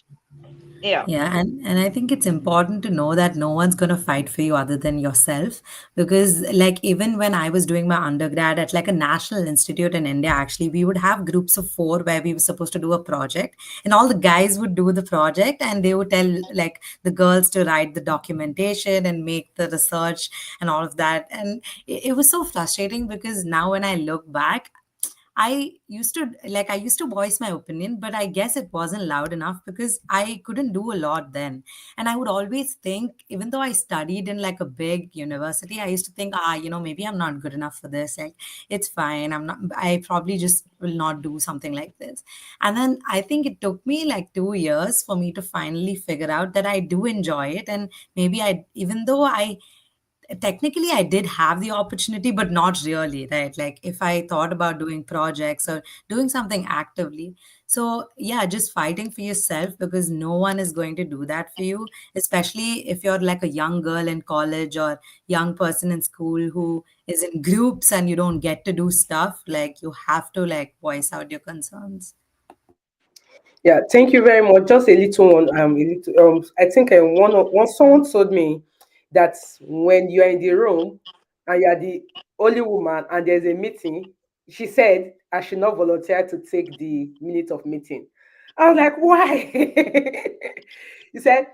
Yeah. Yeah, and I think it's important to know that no one's going to fight for you other than yourself. Because, like, even when I was doing my undergrad at like a national institute in India, actually, we would have groups of four where we were supposed to do a project, and all the guys would do the project, and they would tell like the girls to write the documentation and make the research and all of that. And it was so frustrating, because now when I look back, I used to voice my opinion, but I guess it wasn't loud enough because I couldn't do a lot then. And I would always think, even though I studied in like a big university, I used to think, maybe I'm not good enough for this. Like, it's fine. I probably just will not do something like this. And then I think it took me like 2 years for me to finally figure out that I do enjoy it. And maybe even though I technically I did have the opportunity, but not really, right? Like, if I thought about doing projects or doing something actively. So yeah, just fighting for yourself, because no one is going to do that for you, especially if you're like a young girl in college or young person in school who is in groups and you don't get to do stuff. Like, you have to like voice out your concerns. Yeah, thank you very much. Just a little one. I think one someone told me that when you are in the room and you are the only woman and there's a meeting, she said I should not volunteer to take the minute of meeting. I was like, why? He said,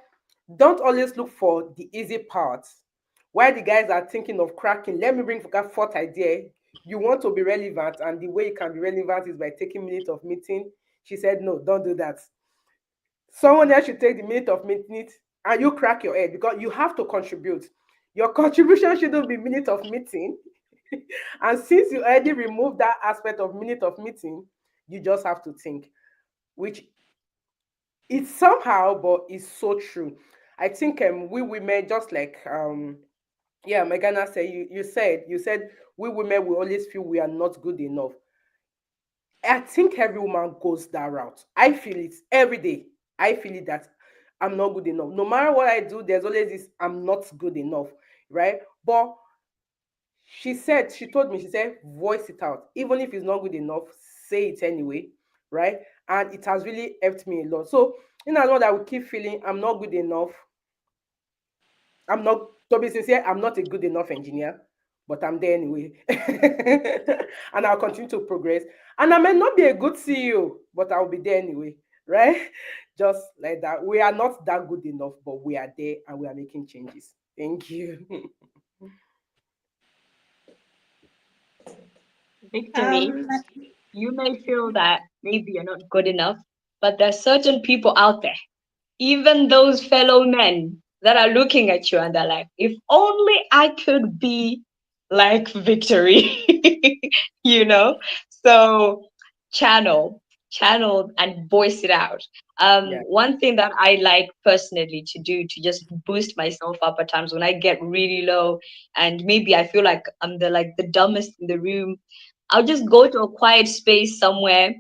don't always look for the easy parts. While the guys are thinking of cracking, let me bring that fourth idea. You want to be relevant, and the way you can be relevant is by taking minutes of meeting. She said, no, don't do that. Someone else should take the minute of meeting and you crack your head because you have to contribute. Your contribution shouldn't be minute of meeting. And since you already removed that aspect of minute of meeting, you just have to think, which it's somehow, but it's so true. I think we women just like yeah, Megana said you said we women will always feel we are not good enough. I think every woman goes that route. I feel it every day. I feel it that I'm not good enough. No matter what I do, there's always this I'm not good enough, right? But she told me, voice it out. Even if it's not good enough, say it anyway, right? And it has really helped me a lot. So, in as much that I will keep feeling I'm not good enough, I'm not, to be sincere, I'm not a good enough engineer, but I'm there anyway. And I'll continue to progress. And I may not be a good CEO, but I'll be there anyway, right? Just like that. We are not that good enough, but we are there and we are making changes. Thank you. Victory, Um, you may feel that maybe you're not good enough, but there's certain people out there, even those fellow men that are looking at you and they're like, if only I could be like Victory, you know? So channel, channel and voice it out. Yeah. One thing that I like personally to do to just boost myself up at times when I get really low and maybe I feel like I'm the dumbest in the room, I'll just go to a quiet space somewhere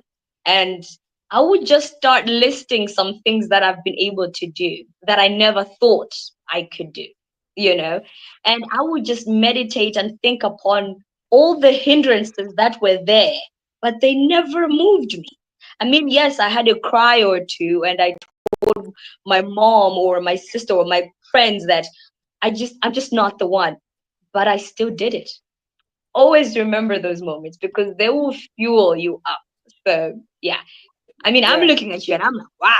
and I would just start listing some things that I've been able to do that I never thought I could do, you know? And I would just meditate and think upon all the hindrances that were there, but they never moved me. I mean, yes, I had a cry or two, and I told my mom or my sister or my friends that I'm just not the one, but I still did it. Always remember those moments because they will fuel you up. So, yeah. I mean, I'm Yeah. looking at you and I'm like, wow.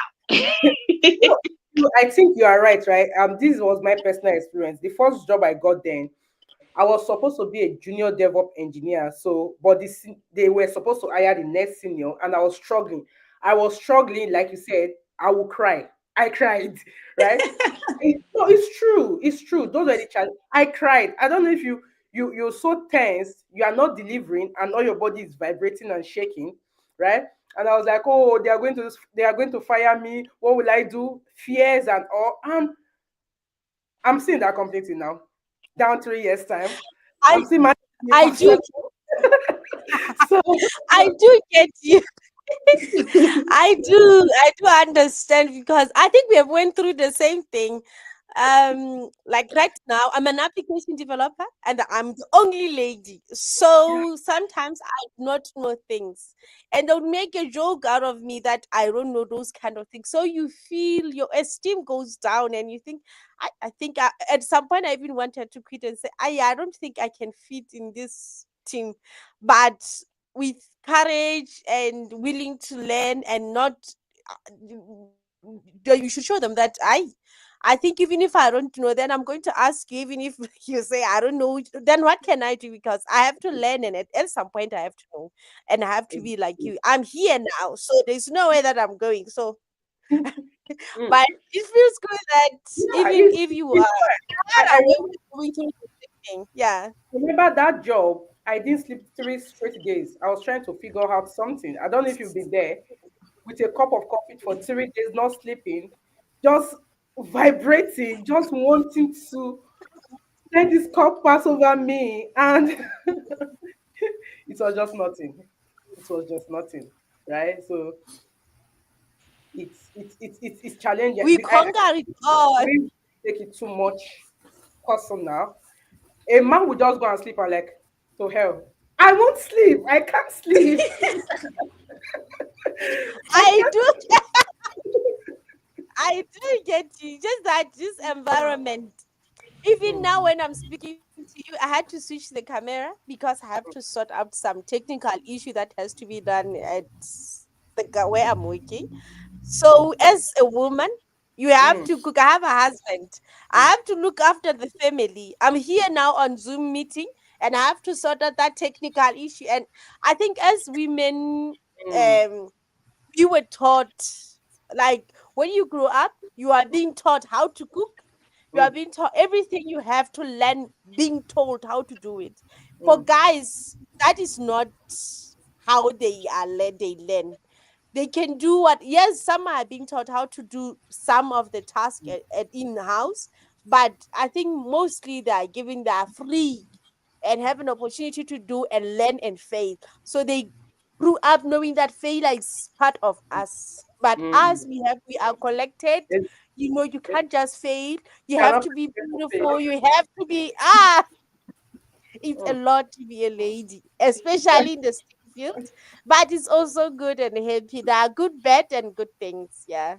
No, I think you are right, right? This was my personal experience. The first job I got then, I was supposed to be a junior DevOps engineer. So, but they were supposed to hire the next senior, and I was struggling. I was struggling, like you said, I will cry. I cried, right? No, it's true. It's true. Those were the challenge. I cried. I don't know if you're so tense, you are not delivering, and all your body is vibrating and shaking, right? And I was like, oh, they are going to fire me. What will I do? Fears and all. And I'm seeing that completely now. Down 3 years time. I I'm still managing the I do construction. So I do get you. I do understand because I think we have went through the same thing. Like right now, I'm an application developer and I'm the only lady. So sometimes I do not know things, and they'll make a joke out of me that I don't know those kind of things. So you feel your esteem goes down, and you think, I think at some point I even wanted to quit and say, I don't think I can fit in this team, but with courage and willing to learn and not you should show them that I think even if I don't know, then I'm going to ask you. Even if you say I don't know, then what can I do? Because I have to learn, and at some point I have to know, and I have to be like you. I'm here now, so there's no way that I'm going. So, mm, but it feels good that yeah, even if you are I, far I away from going through the same thing, yeah. remember that job. I didn't sleep 3 straight days. I was trying to figure out something. I don't know if you've been there with a cup of coffee for 3 days, not sleeping, just vibrating, just wanting to let this cup pass over me. And it was just nothing. It was just nothing. Right? So it's challenging. We I conquer it all. we take it too much personal. A man would just go and sleep and like, to hell. I won't sleep. I can't sleep. I I can't. do, I do get you. Just that this environment. Even now, Mm, when I'm speaking to you, I had to switch the camera because I have to sort out some technical issue that has to be done at where I'm working. So, as a woman, you have mm, to cook. I have a husband. I mm, have to look after the family. I'm here now on Zoom meeting, and I have to sort out that technical issue. And I think as women, mm, um, we were taught, like when you grow up, you are being taught how to cook. You are mm, being taught everything you have to learn, being told how to do it. For mm, guys, that is not how they are led, they learn. They can do what, yes, some are being taught how to do some of the task at in-house, but I think mostly they are given, they are free and have an opportunity to do and learn and fail. So they grew up knowing that failure is part of us. But us, mm. we are collected. It, You it can't just fail. You have cannot to be people fail. beautiful. You have to be it's a Mm. lot to be a lady, especially in the STEM field. But it's also good and happy. There are good bad and good things. Yeah.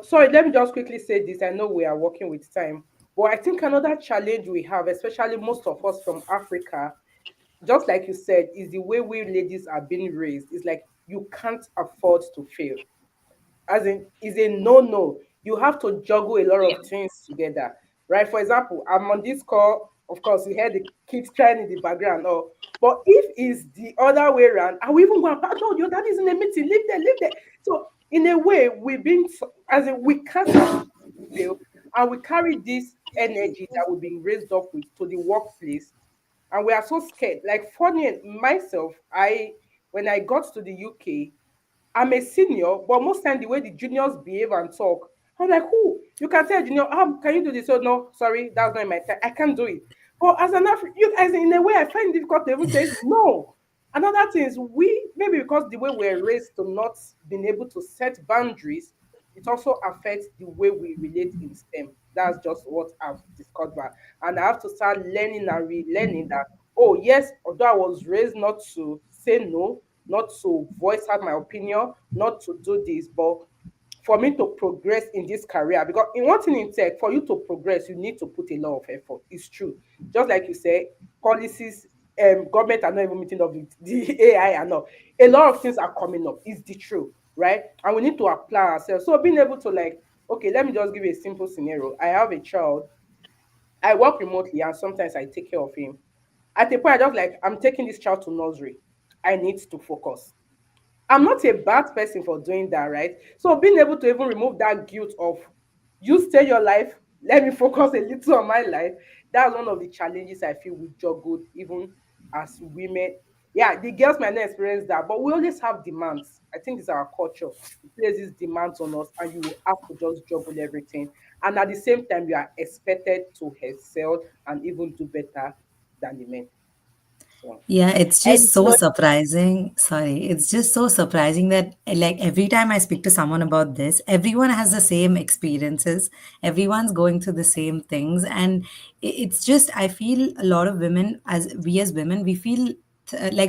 Sorry, let me just quickly say this. I know we are working with time, but I think another challenge we have, especially most of us from Africa, just like you said, is the way we ladies are being raised. It's like you can't afford to fail. As in, is a no. You have to juggle a lot of things together, right? For example, I'm on this call. Of course, you hear the kids crying in the background. Or, but if it's the other way around, I will even go and pack. No, your dad is in a meeting. Leave there, leave there. So in a way, we've been as in we can't afford to fail, and we carry this energy that we've been raised up with to the workplace, and we are so scared. Like funny myself, I when I got to the UK, I'm a senior, but most time the way the juniors behave and talk, I'm like, who? You can tell a junior, can you do this? Oh no, sorry, that's not in my time. I can't do it. But as an African, you guys, in a way, I find it difficult to even say no. Another thing is we maybe because the way we're raised to not being able to set boundaries, it also affects the way we relate in STEM. That's just what I've discovered. And I have to start learning and relearning that, oh, yes, although I was raised not to say no, not to voice out my opinion, not to do this, but for me to progress in this career, because in one thing in tech, for you to progress, you need to put a lot of effort. It's true. Just like you say, policies, government are not even meeting up with the AI and all. A lot of things are coming up. It's the truth, right? And we need to apply ourselves. So being able to like, okay, let me just give you a simple scenario. I have a child. I work remotely, and sometimes I take care of him. At a point, I just like, I'm taking this child to nursery. I need to focus. I'm not a bad person for doing that, right? So being able to even remove that guilt of you stay your life, let me focus a little on my life. That's one of the challenges I feel we juggled even as women. Yeah, the girls might not experience that, but we always have demands. I think it's our culture. It places demands on us, and you have to just juggle everything. And at the same time, you are expected to excel and even do better than the men. So, Yeah, it's And just so surprising. Sorry, it's just so surprising that like every time I speak to someone about this, everyone has the same experiences. Everyone's going through the same things, and it's just I feel a lot of women, as women, we feel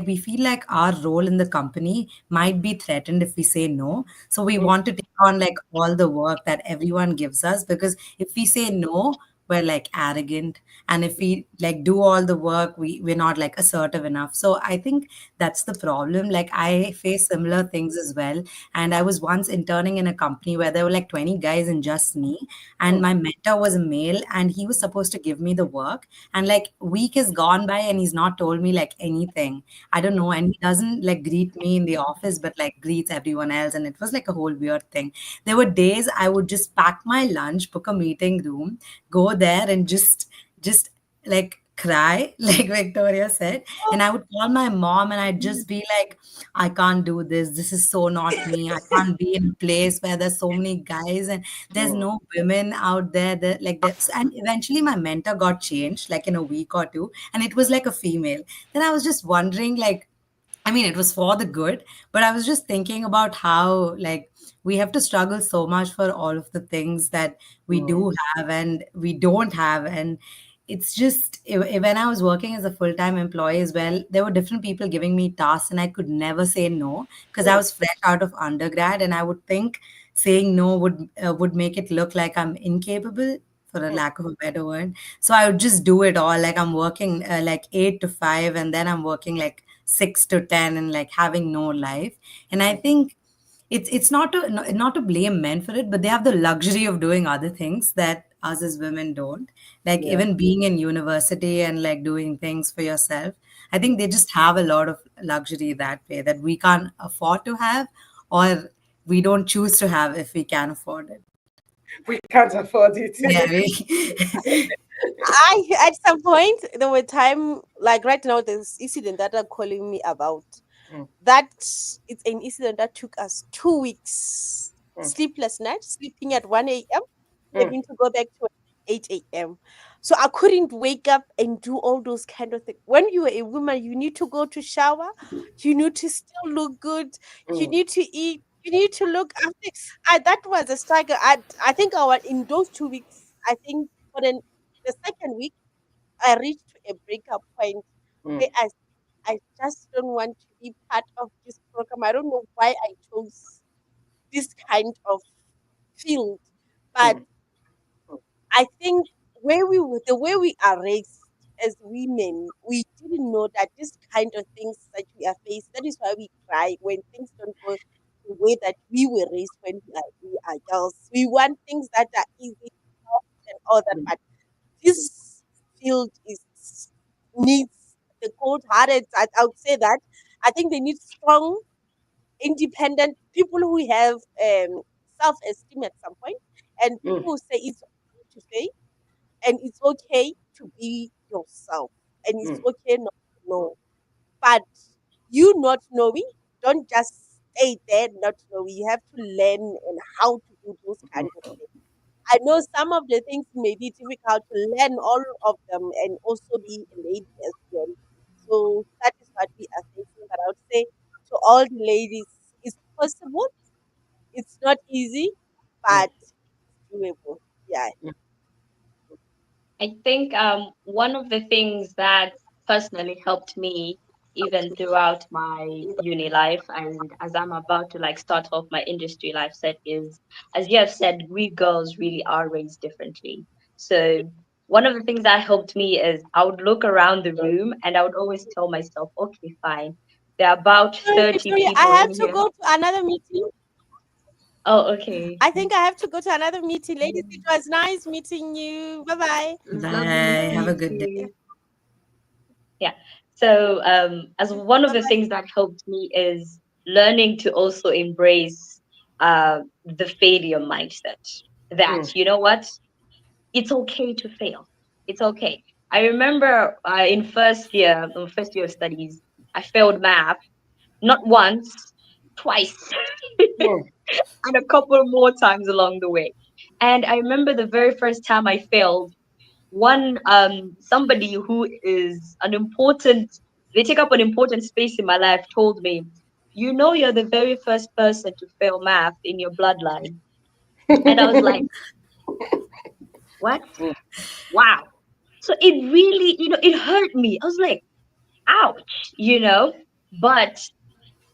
we feel like our role in the company might be threatened if we say no. So we mm, want to take on like all the work that everyone gives us, because if we say no, we're like arrogant, and if we like do all the work, we're not like assertive enough. So I think that's the problem. Like I face similar things as well, and I was once interning in a company where there were like 20 guys and just me, and mm, my mentor was a male, and he was supposed to give me the work, and like week has gone by and he's not told me like anything. I don't know, and he doesn't like greet me in the office but like greets everyone else, and it was like a whole weird thing. There were days I would just pack my lunch, book a meeting room, go there and just like cry like Victoria said, and I would call my mom and I'd just be like, I can't do this, this is so not me, I can't be in a place where there's so many guys and there's mm, no women out there that like that. And eventually my mentor got changed like in a week or two, and it was like a female. Then I was just wondering like, I mean, it was for the good, but I was just thinking about how, like, we have to struggle so much for all of the things that we mm. do have and we don't have. And it's just when I was working as a full-time employee as well, there were different people giving me tasks and I could never say no because I Mm, was fresh out of undergrad and I would think saying no would make it look like I'm incapable, for a mm, lack of a better word. So I would just do it all, like I'm working like 8 to 5 and then I'm working like 6 to 10 and like having no life. And I mm, think it's not to blame men for it, but they have the luxury of doing other things that us as women don't, like yeah. even being in university and like doing things for yourself. I think they just have a lot of luxury that way that we can't afford to have, or we don't choose to have if we can afford it. We can't afford it. Yeah. I at some point there were time like right now there's incident that are calling me about. Mm, That it's an incident that took us 2 weeks. mm, Sleepless night, sleeping at 1 a.m., mm, having to go back to 8 a.m. So I couldn't wake up and do all those kind of things. When you are a woman, you need to go to shower, you need to still look good, you mm, need to eat, you need to look after. That was a struggle. I think our in those 2 weeks, I think for the second week, I reached to a breakup point mm, where I just don't want to be part of this program. I don't know why I chose this kind of field, but mm, I think the way we are raised as women, we didn't know that this kind of things that we are faced. That is why we cry when things don't go the way that we were raised when we are girls. We want things that are easy, soft, and all that. mm, But this field is needs the cold hearted. I would say that. I think they need strong, independent people who have self esteem at some point, and mm, people who say it's okay to fail and it's okay to be yourself and it's mm, okay not to know. But you not knowing, don't just stay there not knowing. You have to learn and how to do those kind of things. I know some of the things may be difficult to learn all of them and also be a lady as well. So that is what we are facing. But I would say to all the ladies, it's possible. It's not easy, mm, but it's doable. Yeah. mm, I think one of the things that personally helped me even throughout my uni life and as I'm about to like start off my industry life set is, as you have said, we girls really are raised differently. So one of the things that helped me is I would look around the room and I would always tell myself, okay, fine, there are about Sorry, 30 Victoria, I people have in to here. go to another meeting. Oh, okay. I think I have to go to another meeting. Ladies, it was nice meeting you. Bye bye. Lovely Bye. meeting Have you a good day. too. Yeah. So, as one of the things that helped me is learning to also embrace the failure mindset. That, mm, you know what? It's okay to fail. It's okay. I remember first year of studies, I failed math, not once, twice, mm, and a couple more times along the way. And I remember the very first time I failed, one somebody who is an important they take up an important space in my life told me, you know, you're the very first person to fail math in your bloodline. And I was like, what? mm, Wow. So it really, it hurt me. I was like, ouch, but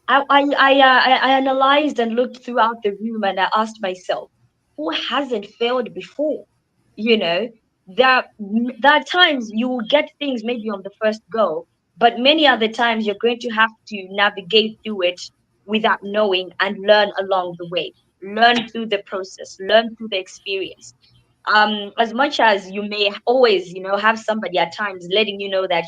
I analyzed and looked throughout the room and I asked myself, who hasn't failed before? You know, there, there are times you will get things maybe on the first go, but many other times you're going to have to navigate through it without knowing and learn along the way. Learn through the process, learn through the experience. As much as you may always have somebody at times letting you know that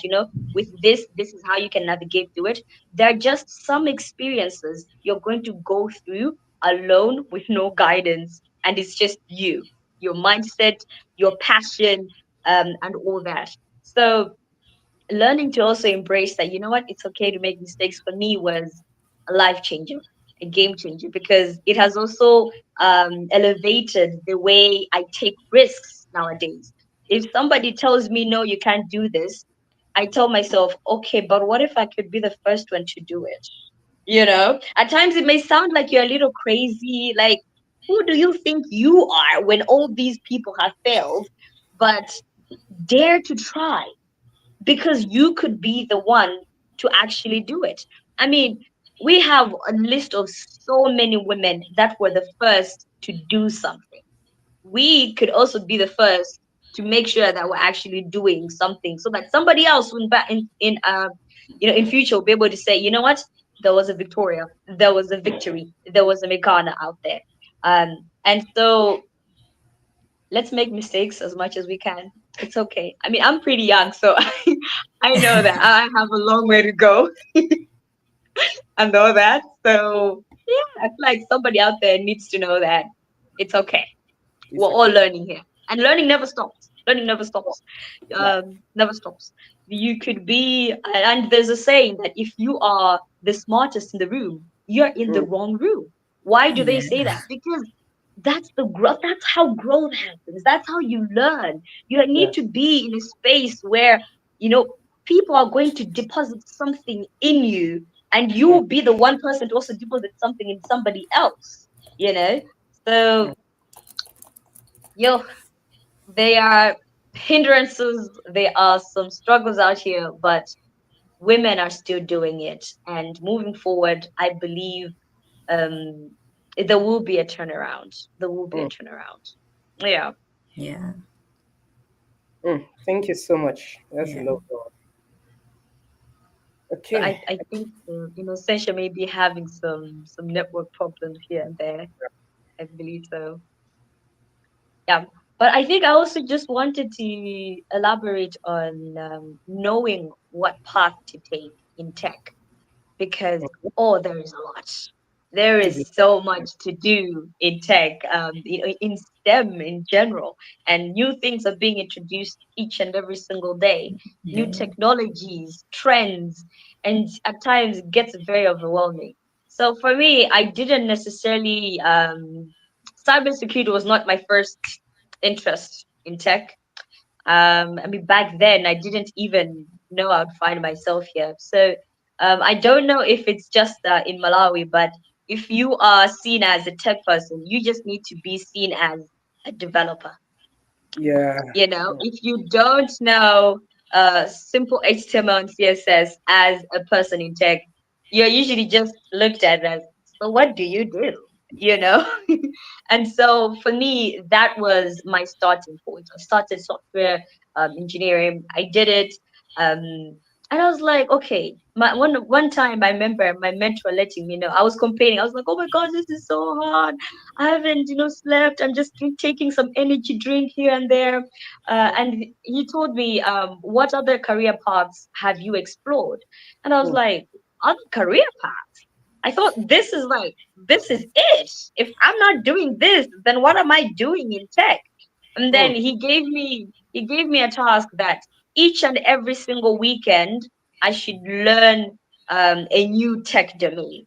with this is how you can navigate through it, there are just some experiences you're going to go through alone with no guidance, and it's just your mindset, your passion, and all that. So learning to also embrace that, you know what, it's okay to make mistakes, for me was a life changer, a game changer, because it has also elevated the way I take risks nowadays. If somebody tells me, no, you can't do this, I tell myself, okay, but what if I could be the first one to do it? At times it may sound like you're a little crazy, like, who do you think you are when all these people have failed? But dare to try, because you could be the one to actually do it. I mean, we have a list of so many women that were the first to do something. We could also be the first to make sure that we're actually doing something, so that somebody else in back in future will be able to say, you know what, there was a Victoria, there was a Victory, there was a Mekana out there. And so let's make mistakes as much as we can. It's okay. I mean, I'm pretty young, so I know that I have a long way to go. I know that. So yeah, I feel like somebody out there needs to know that it's okay. We're It's all okay. learning here, and learning never stops. Learning never stops. Yeah. Never stops. You could be, and there's a saying that if you are the smartest in the room, you're in the Mm, wrong room. Why do they Yeah. say that? Because that's the growth. That's how growth happens. That's how you learn. You yeah. need to be in a space where you know people are going to deposit something in you, and you Mm, will be the one person to also deposit something in somebody else. You know, so mm, yo, they are hindrances. There are some struggles out here, but women are still doing it. And moving forward, I believe um, there will be a turnaround. There will be a mm, turnaround. Yeah. Yeah. Thank you so much. That's a Yeah. lot. So Okay. I think Sensha may be having some network problems here and there. I believe so. Yeah. But I think I also just wanted to elaborate on knowing what path to take in tech, because oh, there is a lot. There To be. is so much to do in tech, in STEM in general, and new things are being introduced each and every single day. New They, technologies, trends, and at times it gets very overwhelming. So for me, I didn't necessarily cybersecurity was not my first interest in tech. I mean, back then I didn't even know I'd find myself here. So I don't know if it's just in Malawi, but if you are seen as a tech person, you just need to be seen as a developer. Yeah. If you don't know simple HTML and CSS as a person in tech, you're usually just looked at as, so what do you do? You know? And so for me, that was my starting point. I started software engineering. I did it. Um, and I was like, okay, one time I remember my mentor letting me know. I was complaining. I was like, oh my God, this is so hard. I haven't, slept. I'm just taking some energy drink here and there. And he told me, what other career paths have you explored? And I was Mm, like, other career paths? I thought this is it. If I'm not doing this, then what am I doing in tech? And then mm, he gave me a task that each and every single weekend I should learn a new tech domain.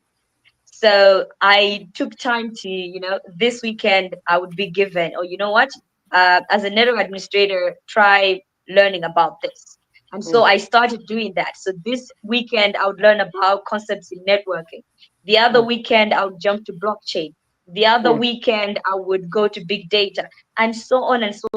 So I took time to, this weekend I would be given, or you know what, as a network administrator, try learning about this. And so mm, I started doing that. So this weekend I would learn about concepts in networking. The other mm, weekend I would jump to blockchain. The other mm, weekend I would go to big data, and so on and so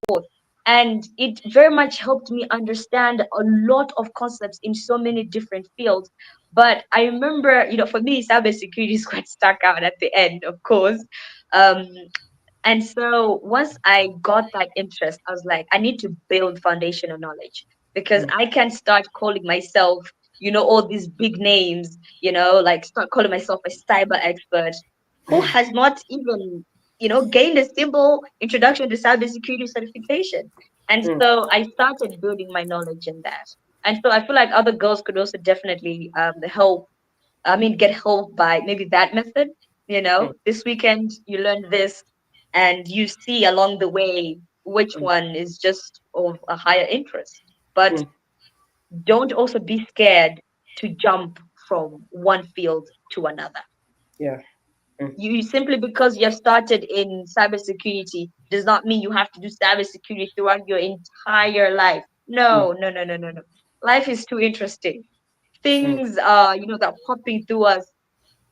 forth. And it very much helped me understand a lot of concepts in so many different fields. But I remember, for me, cybersecurity is quite stuck out at the end, of course. Um, and so once I got that interest, I was like, I need to build foundational knowledge, because mm, I can't start calling myself, all these big names, like start calling myself a cyber expert who has not even, gained a simple introduction to cybersecurity certification. And mm, so I started building my knowledge in that. And so I feel like other girls could also definitely get help by maybe that method. mm, This weekend you learn this, and you see along the way which mm, one is just of a higher interest. But mm. don't also be scared to jump from one field to another. Yeah. Mm, You simply because you have started in cybersecurity does not mean you have to do cybersecurity throughout your entire life. mm, No, no, no, no, no, no. Life is too interesting. mm. Things that are popping through us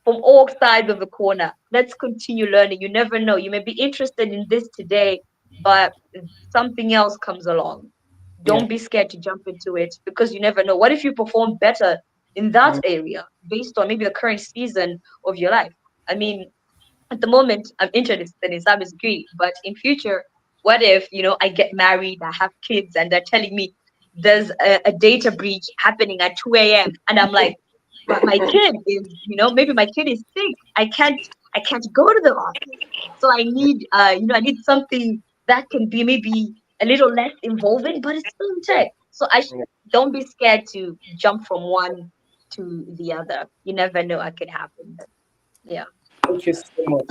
from all sides of the corner. Let's continue learning. You never know. You may be interested in this today, but something else comes along. Yeah. Don't be scared to jump into it because you never know. What if you perform better in that Mm. area based on maybe the current season of your life? I mean, at the moment I'm interested in cybersecurity, but in future, what if, I get married, I have kids, and they're telling me there's a data breach happening at 2 a.m. and I'm like, but my kid is, maybe my kid is sick. I can't go to the office. So I need, I need something that can be maybe a little less involving, but it's still in tech. So Yeah. don't be scared to jump from one to the other. You never know what could happen. Yeah. Thank you so much.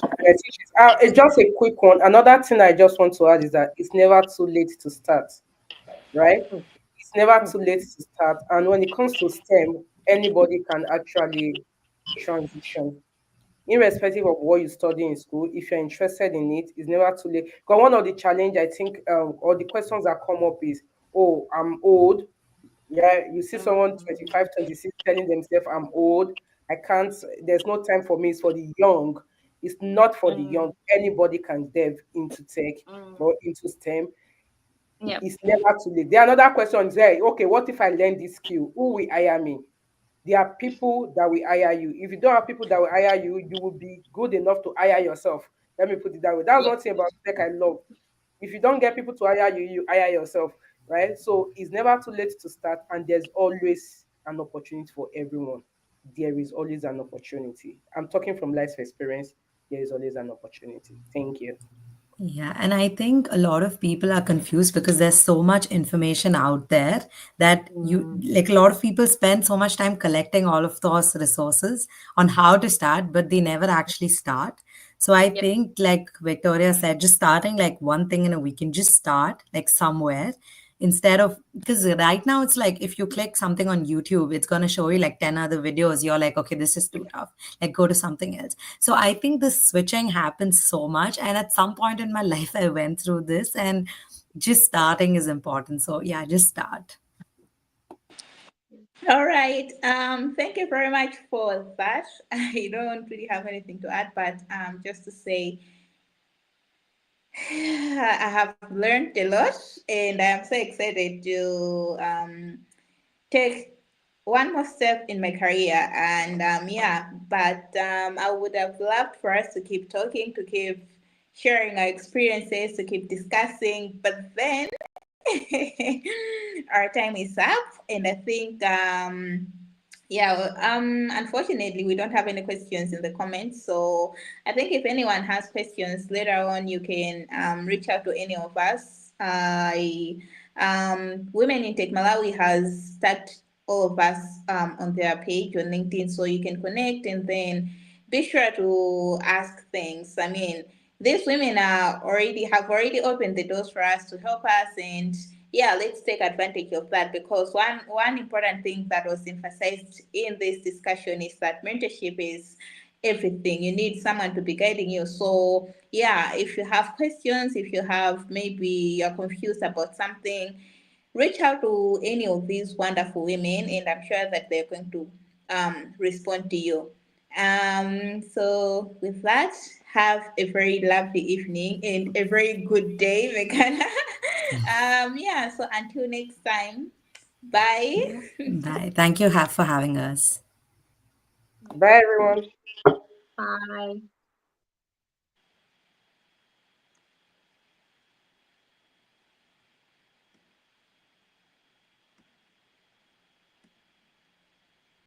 Just a quick one. Another thing I just want to add is that it's never too late to start, right? Mm, It's never mm, too late to start. And when it comes to STEM, anybody can actually transition, irrespective of what you study in school. If you're interested in it, it's never too late. Because one of the challenge I think, or the questions that come up is, oh, I'm old. Yeah, you see someone mm, 25, 26 telling themselves, I'm old, I can't, there's no time for me. It's for the young. It's not for the young. mm, Anybody can delve into tech mm. or into STEM. Yep. It's never too late. There another question is there, okay, what if I learn this skill? Who will hire me? There are people that will hire you. If you don't have people that will hire you, you will be good enough to hire yourself. Let me put it that way. That's Yep. one thing about tech I love. If you don't get people to hire you, you hire yourself, right? So it's never too late to start, and there's always an opportunity for everyone. There is always an opportunity. I'm talking from life experience. There is always an opportunity. Thank you. Yeah, and I think a lot of people are confused because there's so much information out there that you Mm, like a lot of people spend so much time collecting all of those resources on how to start, but they never actually start. So I yep. think, like Victoria said, just starting like one thing in a week and just start like somewhere instead of because right now it's like if you click something on YouTube, it's going to show you like 10 other videos. You're like, okay, this is too tough. Like, go to something else. So I think this switching happens so much. And at some point in my life, I went through this, and just starting is important. So yeah, just start. All right. Thank you very much for that. I don't really have anything to add, but just to say, I have learned a lot, and I'm so excited to take one more step in my career. And yeah, but I would have loved for us to keep talking, to keep sharing our experiences, to keep discussing. But then our time is up, and I think yeah, unfortunately we don't have any questions in the comments. So I think if anyone has questions later on, you can reach out to any of us. Women in Tech Malawi has tagged all of us on their page on LinkedIn, so you can connect and then be sure to ask things. I mean, these women are already have already opened the doors for us to help us, and yeah, let's take advantage of that, because one important thing that was emphasized in this discussion is that mentorship is everything. You need someone to be guiding you. So yeah, if you have questions, if you have maybe you're confused about something, reach out to any of these wonderful women, and I'm sure that they're going to respond to you. So with that, have a very lovely evening and a very good day, Megan. Yeah, so until next time, bye. Yeah. Bye. Thank you for having us. Bye, everyone. Bye.